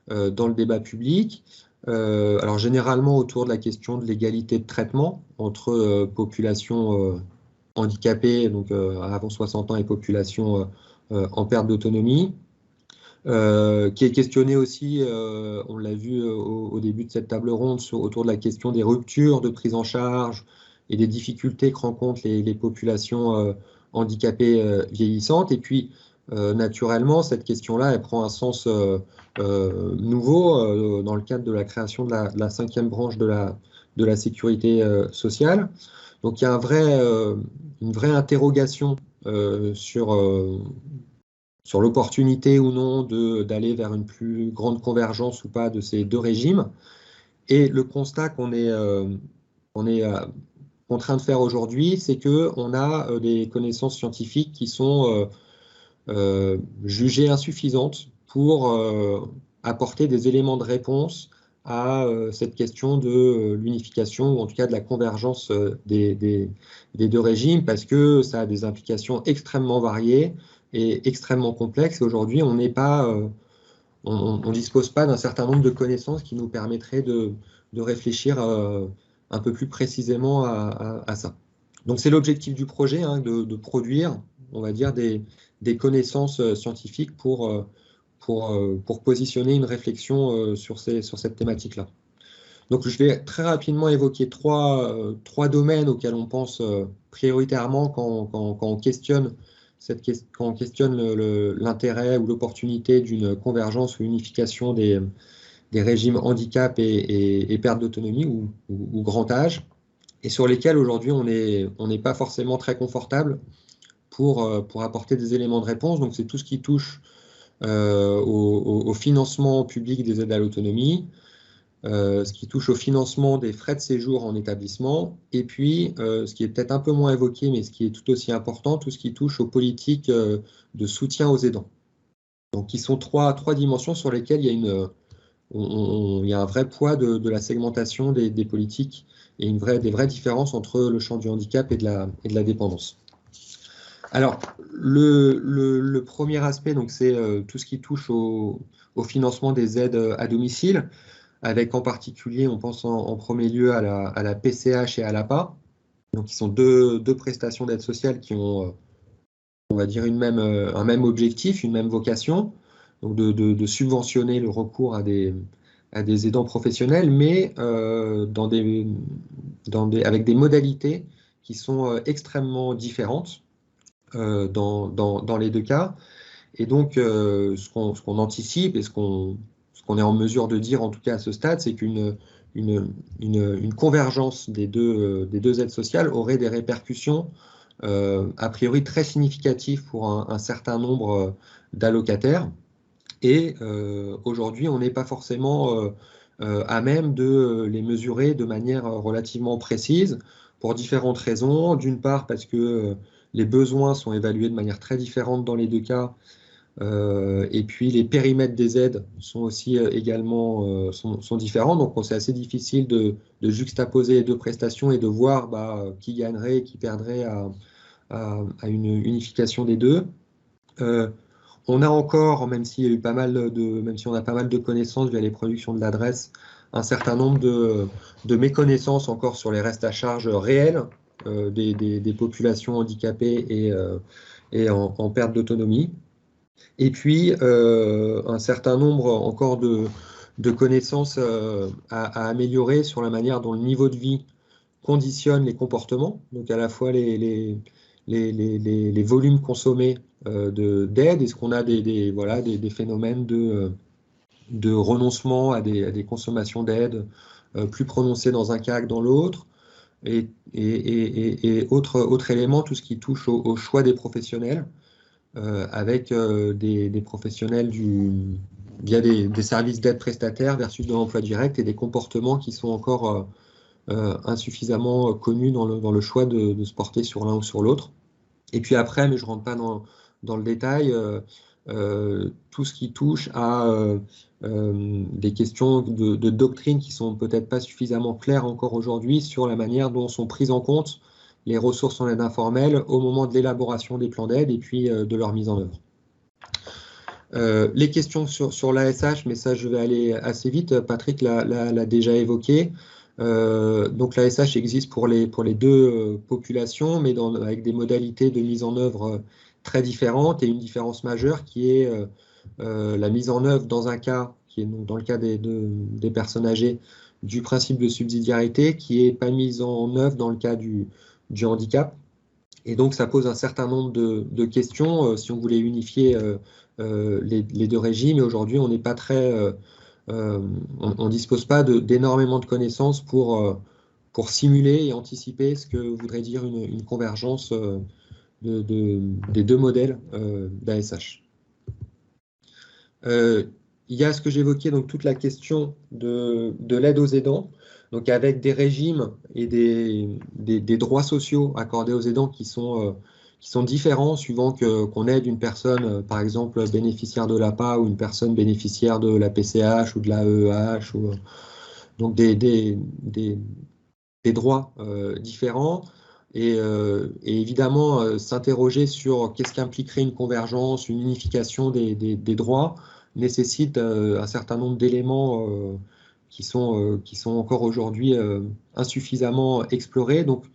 dans le débat public. Alors généralement autour de la question de l'égalité de traitement entre population handicapée, donc avant 60 ans, et population en perte d'autonomie, qui est questionnée aussi, on l'a vu au début de cette table ronde, autour de la question des ruptures de prise en charge et des difficultés que rencontrent les populations handicapées vieillissantes. Et puis, naturellement, cette question-là, elle prend un sens nouveau dans le cadre de la création de la 5e branche de la sécurité sociale. Donc il y a une vraie interrogation sur l'opportunité ou non d'aller vers une plus grande convergence ou pas de ces 2 régimes. Et le constat qu'on est contraint de faire aujourd'hui, c'est qu'on a des connaissances scientifiques qui sont jugées insuffisantes pour apporter des éléments de réponse à cette question de l'unification, ou en tout cas de la convergence des 2 régimes, parce que ça a des implications extrêmement variées et extrêmement complexes. Aujourd'hui, on dispose pas d'un certain nombre de connaissances qui nous permettraient de réfléchir un peu plus précisément à ça. Donc c'est l'objectif du projet, hein, de produire, on va dire, des connaissances scientifiques pour positionner une réflexion sur cette thématique-là. Donc je vais très rapidement évoquer trois domaines auxquels on pense prioritairement quand on questionne l'intérêt ou l'opportunité d'une convergence ou unification des régimes handicap et perte d'autonomie ou grand âge, et sur lesquels aujourd'hui on n'est pas forcément très confortable pour apporter des éléments de réponse. Donc c'est tout ce qui touche au financement public des aides à l'autonomie, ce qui touche au financement des frais de séjour en établissement, et puis ce qui est peut-être un peu moins évoqué, mais ce qui est tout aussi important, tout ce qui touche aux politiques de soutien aux aidants. Donc qui sont trois dimensions sur lesquelles il y a un vrai poids de la segmentation des politiques et des vraies différences entre le champ du handicap et de la dépendance. Alors, le premier aspect, c'est tout ce qui touche au financement des aides à domicile, avec en particulier, on pense en premier lieu à la PCH et à l'APA, donc qui sont deux prestations d'aide sociale qui ont, on va dire, un même objectif, une même vocation, donc de subventionner le recours à des aidants professionnels, mais avec des modalités qui sont extrêmement différentes dans les 2 cas. Et donc, ce qu'on anticipe et ce qu'on est en mesure de dire, en tout cas à ce stade, c'est qu'une convergence des deux aides sociales aurait des répercussions a priori très significatif pour un certain nombre d'allocataires. Et aujourd'hui, on n'est pas forcément à même de les mesurer de manière relativement précise pour différentes raisons. D'une part, parce que les besoins sont évalués de manière très différente dans les deux cas. Et puis les périmètres des aides sont aussi également sont différents, donc c'est assez difficile de juxtaposer les deux prestations et de voir qui gagnerait et qui perdrait à une unification des deux. On a encore, même si on a pas mal de connaissances via les productions de l'adresse, un certain nombre de méconnaissances encore sur les restes à charge réels des populations handicapées et en perte d'autonomie. Et puis, un certain nombre encore de connaissances à améliorer sur la manière dont le niveau de vie conditionne les comportements, donc à la fois les volumes consommés d'aide, est-ce qu'on a des phénomènes de renoncement à des consommations d'aide plus prononcées dans un cas que dans l'autre, et autre élément, tout ce qui touche au choix des professionnels, avec des professionnels via des services d'aide prestataires versus de l'emploi direct et des comportements qui sont encore insuffisamment connus dans le choix de se porter sur l'un ou sur l'autre. Et puis après, mais je ne rentre pas dans le détail, tout ce qui touche à des questions de doctrine qui ne sont peut-être pas suffisamment claires encore aujourd'hui sur la manière dont sont prises en compte les ressources en aide informelle au moment de l'élaboration des plans d'aide et puis de leur mise en œuvre. Les questions sur l'ASH, mais ça je vais aller assez vite, Patrick l'a déjà évoqué. Donc l'ASH existe pour les deux populations, mais avec des modalités de mise en œuvre très différentes, et une différence majeure qui est la mise en œuvre dans un cas, qui est donc dans le cas des personnes âgées, du principe de subsidiarité, qui n'est pas mise en œuvre dans le cas du handicap. Et donc ça pose un certain nombre de questions si on voulait unifier les deux régimes. Et aujourd'hui, on n'est pas très... on ne dispose pas d'énormément de connaissances pour simuler et anticiper ce que voudrait dire une convergence des deux modèles d'ASH. Il y a ce que j'évoquais, donc toute la question de l'aide aux aidants, donc avec des régimes et des droits sociaux accordés aux aidants qui sont différents suivant qu'on aide une personne, par exemple, bénéficiaire de l'APA ou une personne bénéficiaire de la PCH ou de la EEH, donc des droits différents. Et évidemment, s'interroger sur qu'est-ce qu'impliquerait une convergence, une unification des droits, nécessite un certain nombre d'éléments qui sont encore aujourd'hui insuffisamment explorés. Donc,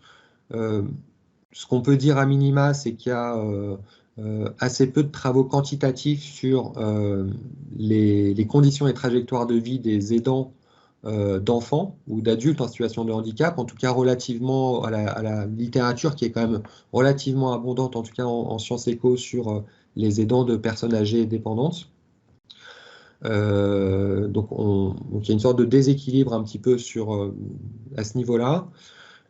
ce qu'on peut dire à minima, c'est qu'il y a assez peu de travaux quantitatifs sur les conditions et trajectoires de vie des aidants d'enfants ou d'adultes en situation de handicap, en tout cas relativement à la littérature qui est quand même relativement abondante, en tout cas en sciences éco, sur les aidants de personnes âgées et dépendantes. Donc il y a une sorte de déséquilibre un petit peu à ce niveau-là.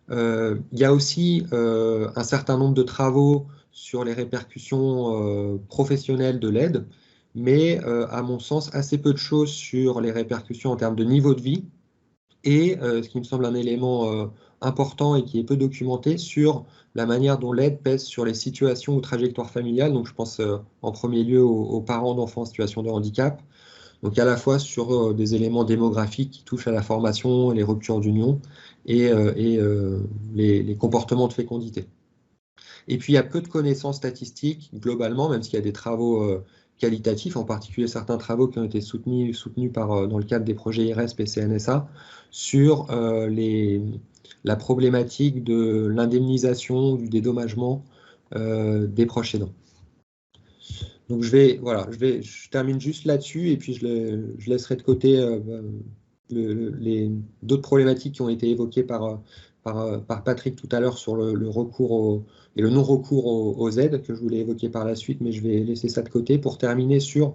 Il y a aussi un certain nombre de travaux sur les répercussions professionnelles de l'aide, mais à mon sens, assez peu de choses sur les répercussions en termes de niveau de vie, et ce qui me semble un élément important et qui est peu documenté, sur la manière dont l'aide pèse sur les situations ou trajectoires familiales. Donc je pense en premier lieu aux parents d'enfants en situation de handicap, donc à la fois sur des éléments démographiques qui touchent à la formation, les ruptures d'union et les comportements de fécondité. Et puis il y a peu de connaissances statistiques globalement, même s'il y a des travaux qualitatifs, en particulier certains travaux qui ont été soutenus dans le cadre des projets IRESP et CNSA, sur la problématique de l'indemnisation, du dédommagement des proches aidants. Donc je termine juste là-dessus, et puis je laisserai de côté d'autres problématiques qui ont été évoquées par Patrick tout à l'heure sur le recours et le non-recours aux aides, que je voulais évoquer par la suite, mais je vais laisser ça de côté pour terminer sur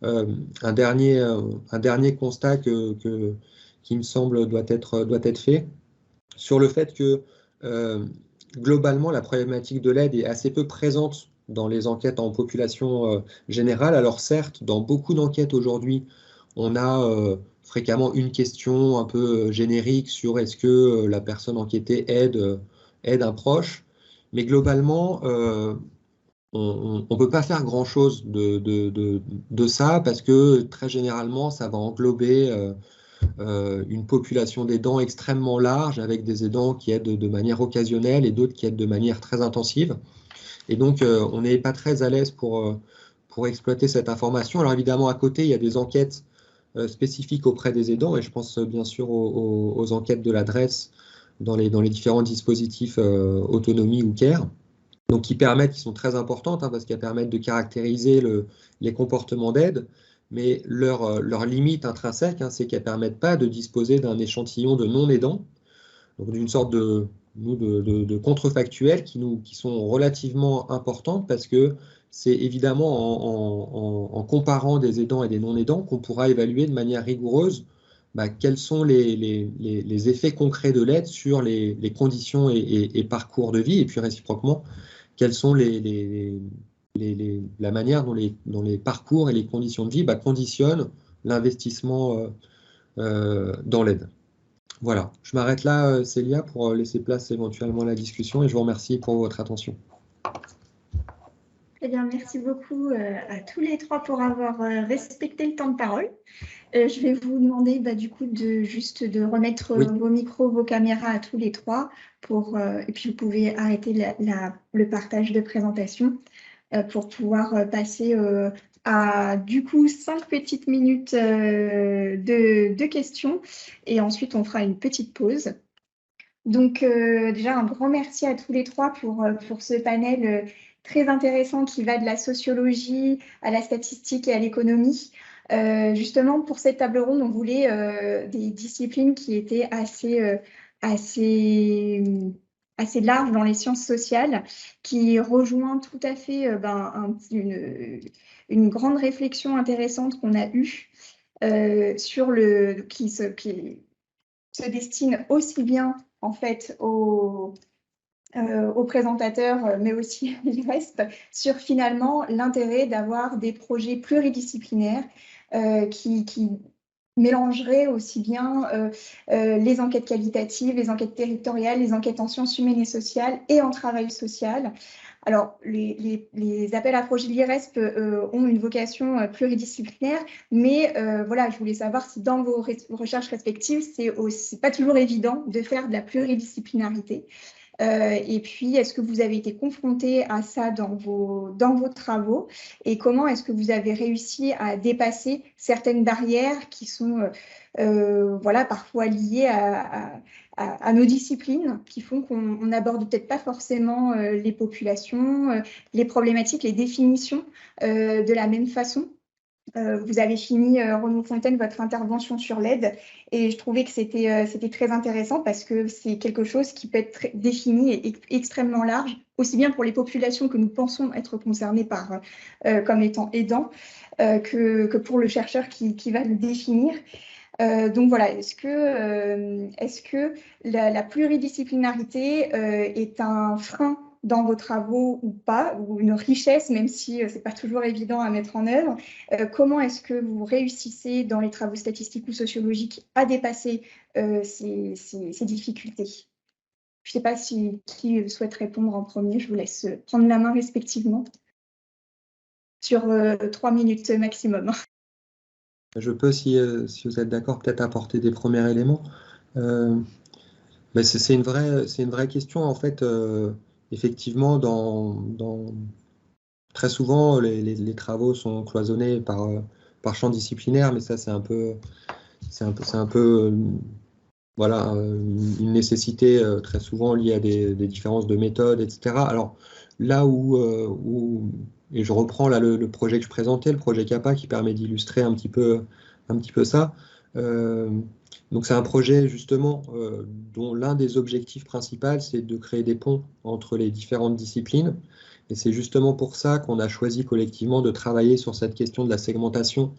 un dernier constat qui me semble doit être fait, sur le fait que globalement, la problématique de l'aide est assez peu présente dans les enquêtes en population générale. Alors certes, dans beaucoup d'enquêtes aujourd'hui, on a fréquemment une question un peu générique sur est-ce que la personne enquêtée aide un proche, mais globalement, on ne peut pas faire grand-chose de ça parce que très généralement, ça va englober une population d'aidants extrêmement large avec des aidants qui aident de manière occasionnelle et d'autres qui aident de manière très intensive. Et donc, on n'est pas très à l'aise pour exploiter cette information. Alors évidemment, à côté, il y a des enquêtes spécifiques auprès des aidants et je pense bien sûr aux enquêtes de l'adresse dans les différents dispositifs autonomie ou care. Donc, qui sont très importantes parce qu'elles permettent de caractériser les comportements d'aide, mais leur limite intrinsèque, c'est qu'elles ne permettent pas de disposer d'un échantillon de non-aidants, donc d'une sorte de contrefactuels qui sont relativement importantes parce que c'est évidemment en comparant des aidants et des non-aidants qu'on pourra évaluer de manière rigoureuse quels sont les effets concrets de l'aide sur les conditions et parcours de vie, et puis réciproquement, quelles sont la manière dont les parcours et les conditions de vie conditionnent l'investissement dans l'aide. Voilà, je m'arrête là, Célia, pour laisser place éventuellement à la discussion et je vous remercie pour votre attention. Eh bien, merci beaucoup à tous les trois pour avoir respecté le temps de parole. Je vais vous demander du coup juste de remettre vos micros, vos caméras à tous les trois et puis vous pouvez arrêter le partage de présentation pour pouvoir passer à du coup 5 petites minutes de questions et ensuite on fera une petite pause. Donc déjà un grand merci à tous les trois pour ce panel très intéressant qui va de la sociologie à la statistique et à l'économie. Justement, pour cette table ronde, on voulait des disciplines qui étaient assez larges dans les sciences sociales, qui rejoint tout à fait une grande réflexion intéressante qu'on a eue qui se destine aussi bien en fait aux présentateurs, mais aussi le reste, sur finalement l'intérêt d'avoir des projets pluridisciplinaires qui mélangeraient aussi bien les enquêtes qualitatives, les enquêtes territoriales, les enquêtes en sciences humaines et sociales et en travail social. Alors, les appels à projets de l'IRESP ont une vocation pluridisciplinaire, mais voilà, je voulais savoir si dans vos recherches respectives, c'est pas toujours évident de faire de la pluridisciplinarité. Et puis, est-ce que vous avez été confronté à ça dans vos travaux et comment est-ce que vous avez réussi à dépasser certaines barrières qui sont voilà, parfois liées à nos disciplines, qui font qu'on n'aborde peut-être pas forcément les populations, les problématiques, les définitions de la même façon. Vous avez fini, Renaud Fontaine, votre intervention sur l'aide et je trouvais que c'était très intéressant parce que c'est quelque chose qui peut être défini et extrêmement large, aussi bien pour les populations que nous pensons être concernées comme étant aidants que pour le chercheur qui va le définir. Donc voilà, est-ce que la pluridisciplinarité est un frein dans vos travaux ou pas, ou une richesse, même si ce n'est pas toujours évident à mettre en œuvre? Comment est-ce que vous réussissez dans les travaux statistiques ou sociologiques à dépasser ces difficultés? Je ne sais pas qui souhaite répondre en premier, je vous laisse prendre la main respectivement sur 3 minutes maximum. Je peux, si vous êtes d'accord, peut-être apporter des premiers éléments. Mais c'est une vraie question, en fait. Effectivement, très souvent, les travaux sont cloisonnés par champ disciplinaire, mais ça, c'est un peu voilà, une nécessité très souvent liée à des différences de méthode, etc. Alors, là et je reprends là le projet que je présentais, le projet CAPA, qui permet d'illustrer un petit peu ça. Donc c'est un projet justement dont l'un des objectifs principaux, c'est de créer des ponts entre les différentes disciplines. Et c'est justement pour ça qu'on a choisi collectivement de travailler sur cette question de la segmentation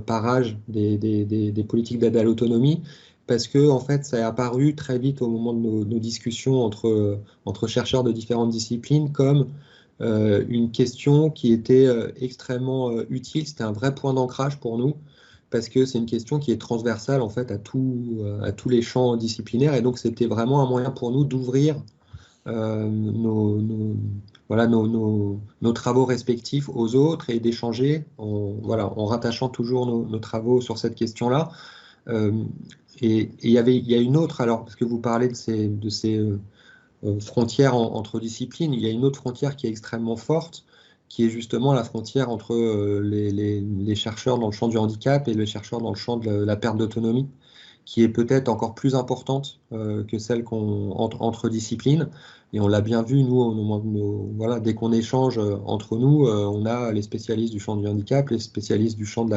par âge des politiques d'aide à l'autonomie, parce que en fait, ça est apparu très vite au moment de nos discussions entre chercheurs de différentes disciplines comme une question qui était extrêmement utile. C'était un vrai point d'ancrage pour nous, parce que c'est une question qui est transversale en fait à tous les champs disciplinaires, et donc c'était vraiment un moyen pour nous d'ouvrir nos travaux respectifs aux autres et d'échanger en rattachant toujours nos travaux sur cette question-là. Et il y a une autre, alors, parce que vous parlez de ces frontières entre disciplines, il y a une autre frontière qui est extrêmement forte, qui est justement la frontière entre les chercheurs dans le champ du handicap et les chercheurs dans le champ de la perte d'autonomie, qui est peut-être encore plus importante que celle entre disciplines. Et on l'a bien vu, nous, au moment de dès qu'on échange entre nous, on a les spécialistes du champ du handicap, les spécialistes du champ de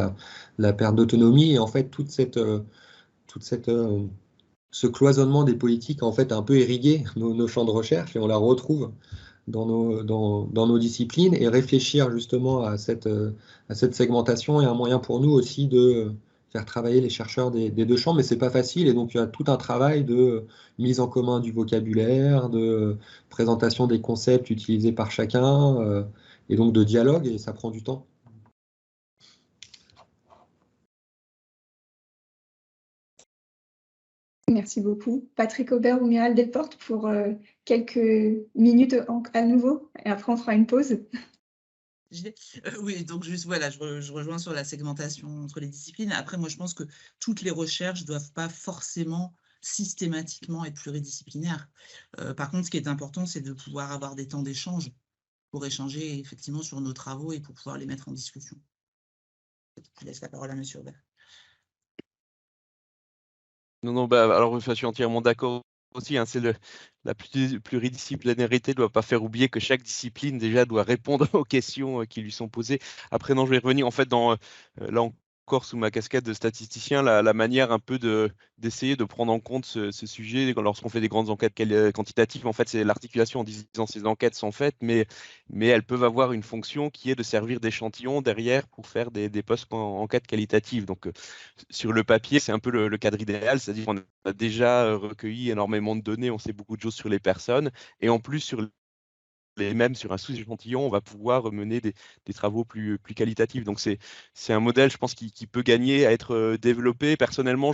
la perte d'autonomie, et en fait, ce cloisonnement des politiques a en fait un peu irrigué nos champs de recherche, et on la retrouve dans nos disciplines, et réfléchir justement à cette segmentation est un moyen pour nous aussi de faire travailler les chercheurs des deux champs, mais c'est pas facile, et donc il y a tout un travail de mise en commun du vocabulaire, de présentation des concepts utilisés par chacun, et donc de dialogue, et ça prend du temps. Merci beaucoup. Patrick Aubert ou Miral Delporte pour quelques minutes à nouveau, et après on fera une pause. Oui, donc juste voilà, je rejoins sur la segmentation entre les disciplines. Après, moi, je pense que toutes les recherches ne doivent pas forcément systématiquement être pluridisciplinaires. Par contre, ce qui est important, c'est de pouvoir avoir des temps d'échange pour échanger effectivement sur nos travaux et pour pouvoir les mettre en discussion. Je laisse la parole à Monsieur Aubert. Non, alors je suis entièrement d'accord aussi, hein, la pluridisciplinarité ne doit pas faire oublier que chaque discipline déjà doit répondre aux questions qui lui sont posées. Après, non, je vais revenir en fait là encore sous ma casquette de statisticien, la manière un peu d'essayer de prendre en compte ce sujet lorsqu'on fait des grandes enquêtes quantitatives. En fait, c'est l'articulation en disant ces enquêtes sont faites, mais elles peuvent avoir une fonction qui est de servir d'échantillon derrière pour faire des post-enquêtes qualitatives. Donc, sur le papier, c'est un peu le cadre idéal, c'est-à-dire qu'on a déjà recueilli énormément de données, on sait beaucoup de choses sur les personnes, et en plus sur un sous-échantillon, on va pouvoir mener des travaux plus qualitatifs. Donc c'est un modèle, je pense, qui peut gagner à être développé. Personnellement,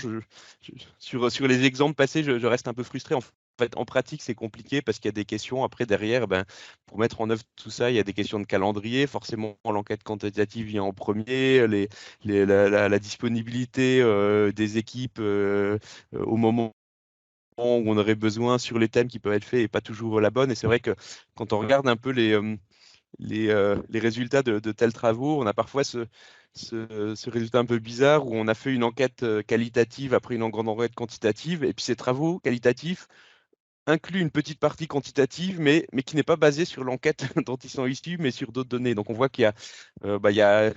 sur les exemples passés, je reste un peu frustré. En fait, en pratique, c'est compliqué parce qu'il y a des questions après derrière. Pour mettre en œuvre tout ça, il y a des questions de calendrier. Forcément, l'enquête quantitative vient en premier. La disponibilité des équipes au moment où on aurait besoin sur les thèmes qui peuvent être faits n'est pas toujours la bonne. Et c'est vrai que quand on regarde un peu les résultats de tels travaux, on a parfois ce résultat un peu bizarre où on a fait une enquête qualitative après une grande enquête quantitative, et puis ces travaux qualitatifs incluent une petite partie quantitative, mais qui n'est pas basée sur l'enquête dont ils sont issus, mais sur d'autres données. Donc on voit qu'il y a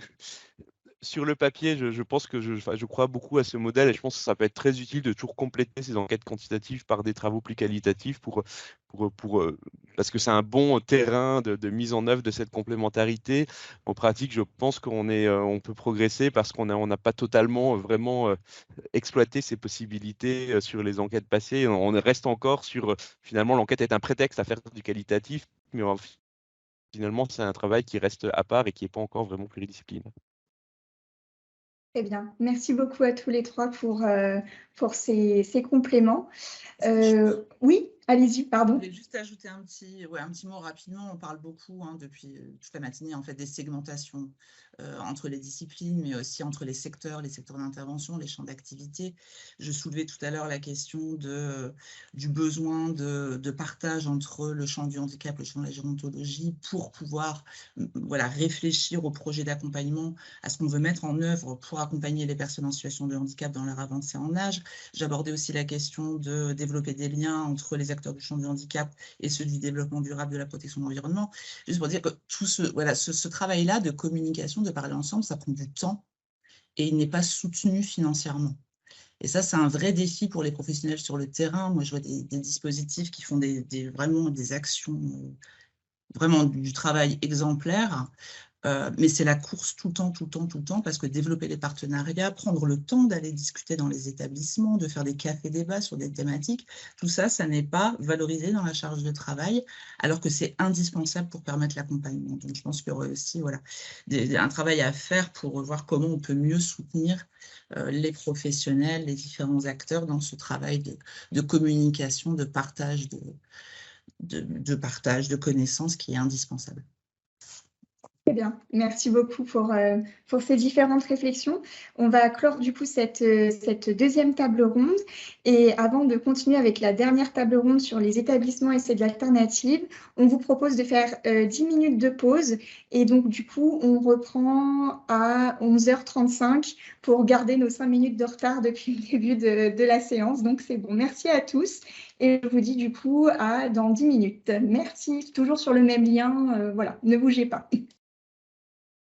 sur le papier, je pense que je crois beaucoup à ce modèle, et je pense que ça peut être très utile de toujours compléter ces enquêtes quantitatives par des travaux plus qualitatifs parce que c'est un bon terrain de mise en œuvre de cette complémentarité. En pratique, je pense on peut progresser parce qu'on n'a pas totalement vraiment exploité ces possibilités sur les enquêtes passées. On reste encore sur, finalement, l'enquête est un prétexte à faire du qualitatif, mais finalement, c'est un travail qui reste à part et qui n'est pas encore vraiment pluridisciplinaire. Très bien. Merci beaucoup à tous les trois pour ces compléments. Oui, allez-y, pardon. Je voulais juste ajouter un petit mot rapidement. On parle beaucoup depuis toute la matinée en fait, des segmentations entre les disciplines, mais aussi entre les secteurs d'intervention, les champs d'activité. Je soulevais tout à l'heure la question du besoin de partage entre le champ du handicap, le champ de la gérontologie, pour pouvoir réfléchir au projet d'accompagnement, à ce qu'on veut mettre en œuvre pour accompagner les personnes en situation de handicap dans leur avancée en âge. J'abordais aussi la question de développer des liens entre les acteurs du champ du handicap et ceux du développement durable de la protection de l'environnement. Juste pour dire que tout ce travail-là de communication, de parler ensemble, ça prend du temps et il n'est pas soutenu financièrement. Et ça, c'est un vrai défi pour les professionnels sur le terrain. Moi, je vois des dispositifs qui font vraiment des actions, vraiment du travail exemplaire. Mais c'est la course tout le temps, parce que développer les partenariats, prendre le temps d'aller discuter dans les établissements, de faire des cafés-débats sur des thématiques, tout ça, ça n'est pas valorisé dans la charge de travail, alors que c'est indispensable pour permettre l'accompagnement. Donc, je pense qu'il y aurait aussi un travail à faire pour voir comment on peut mieux soutenir les professionnels, les différents acteurs dans ce travail de communication, de partage de connaissances qui est indispensable. Très bien, merci beaucoup pour ces différentes réflexions. On va clore du coup cette deuxième table ronde. Et avant de continuer avec la dernière table ronde sur les établissements et ces alternatives, on vous propose de faire 10 minutes de pause. Et donc du coup, on reprend à 11h35 pour garder nos 5 minutes de retard depuis le début de la séance. Donc c'est bon, merci à tous. Et je vous dis du coup dans 10 minutes. Merci, toujours sur le même lien. Voilà, ne bougez pas.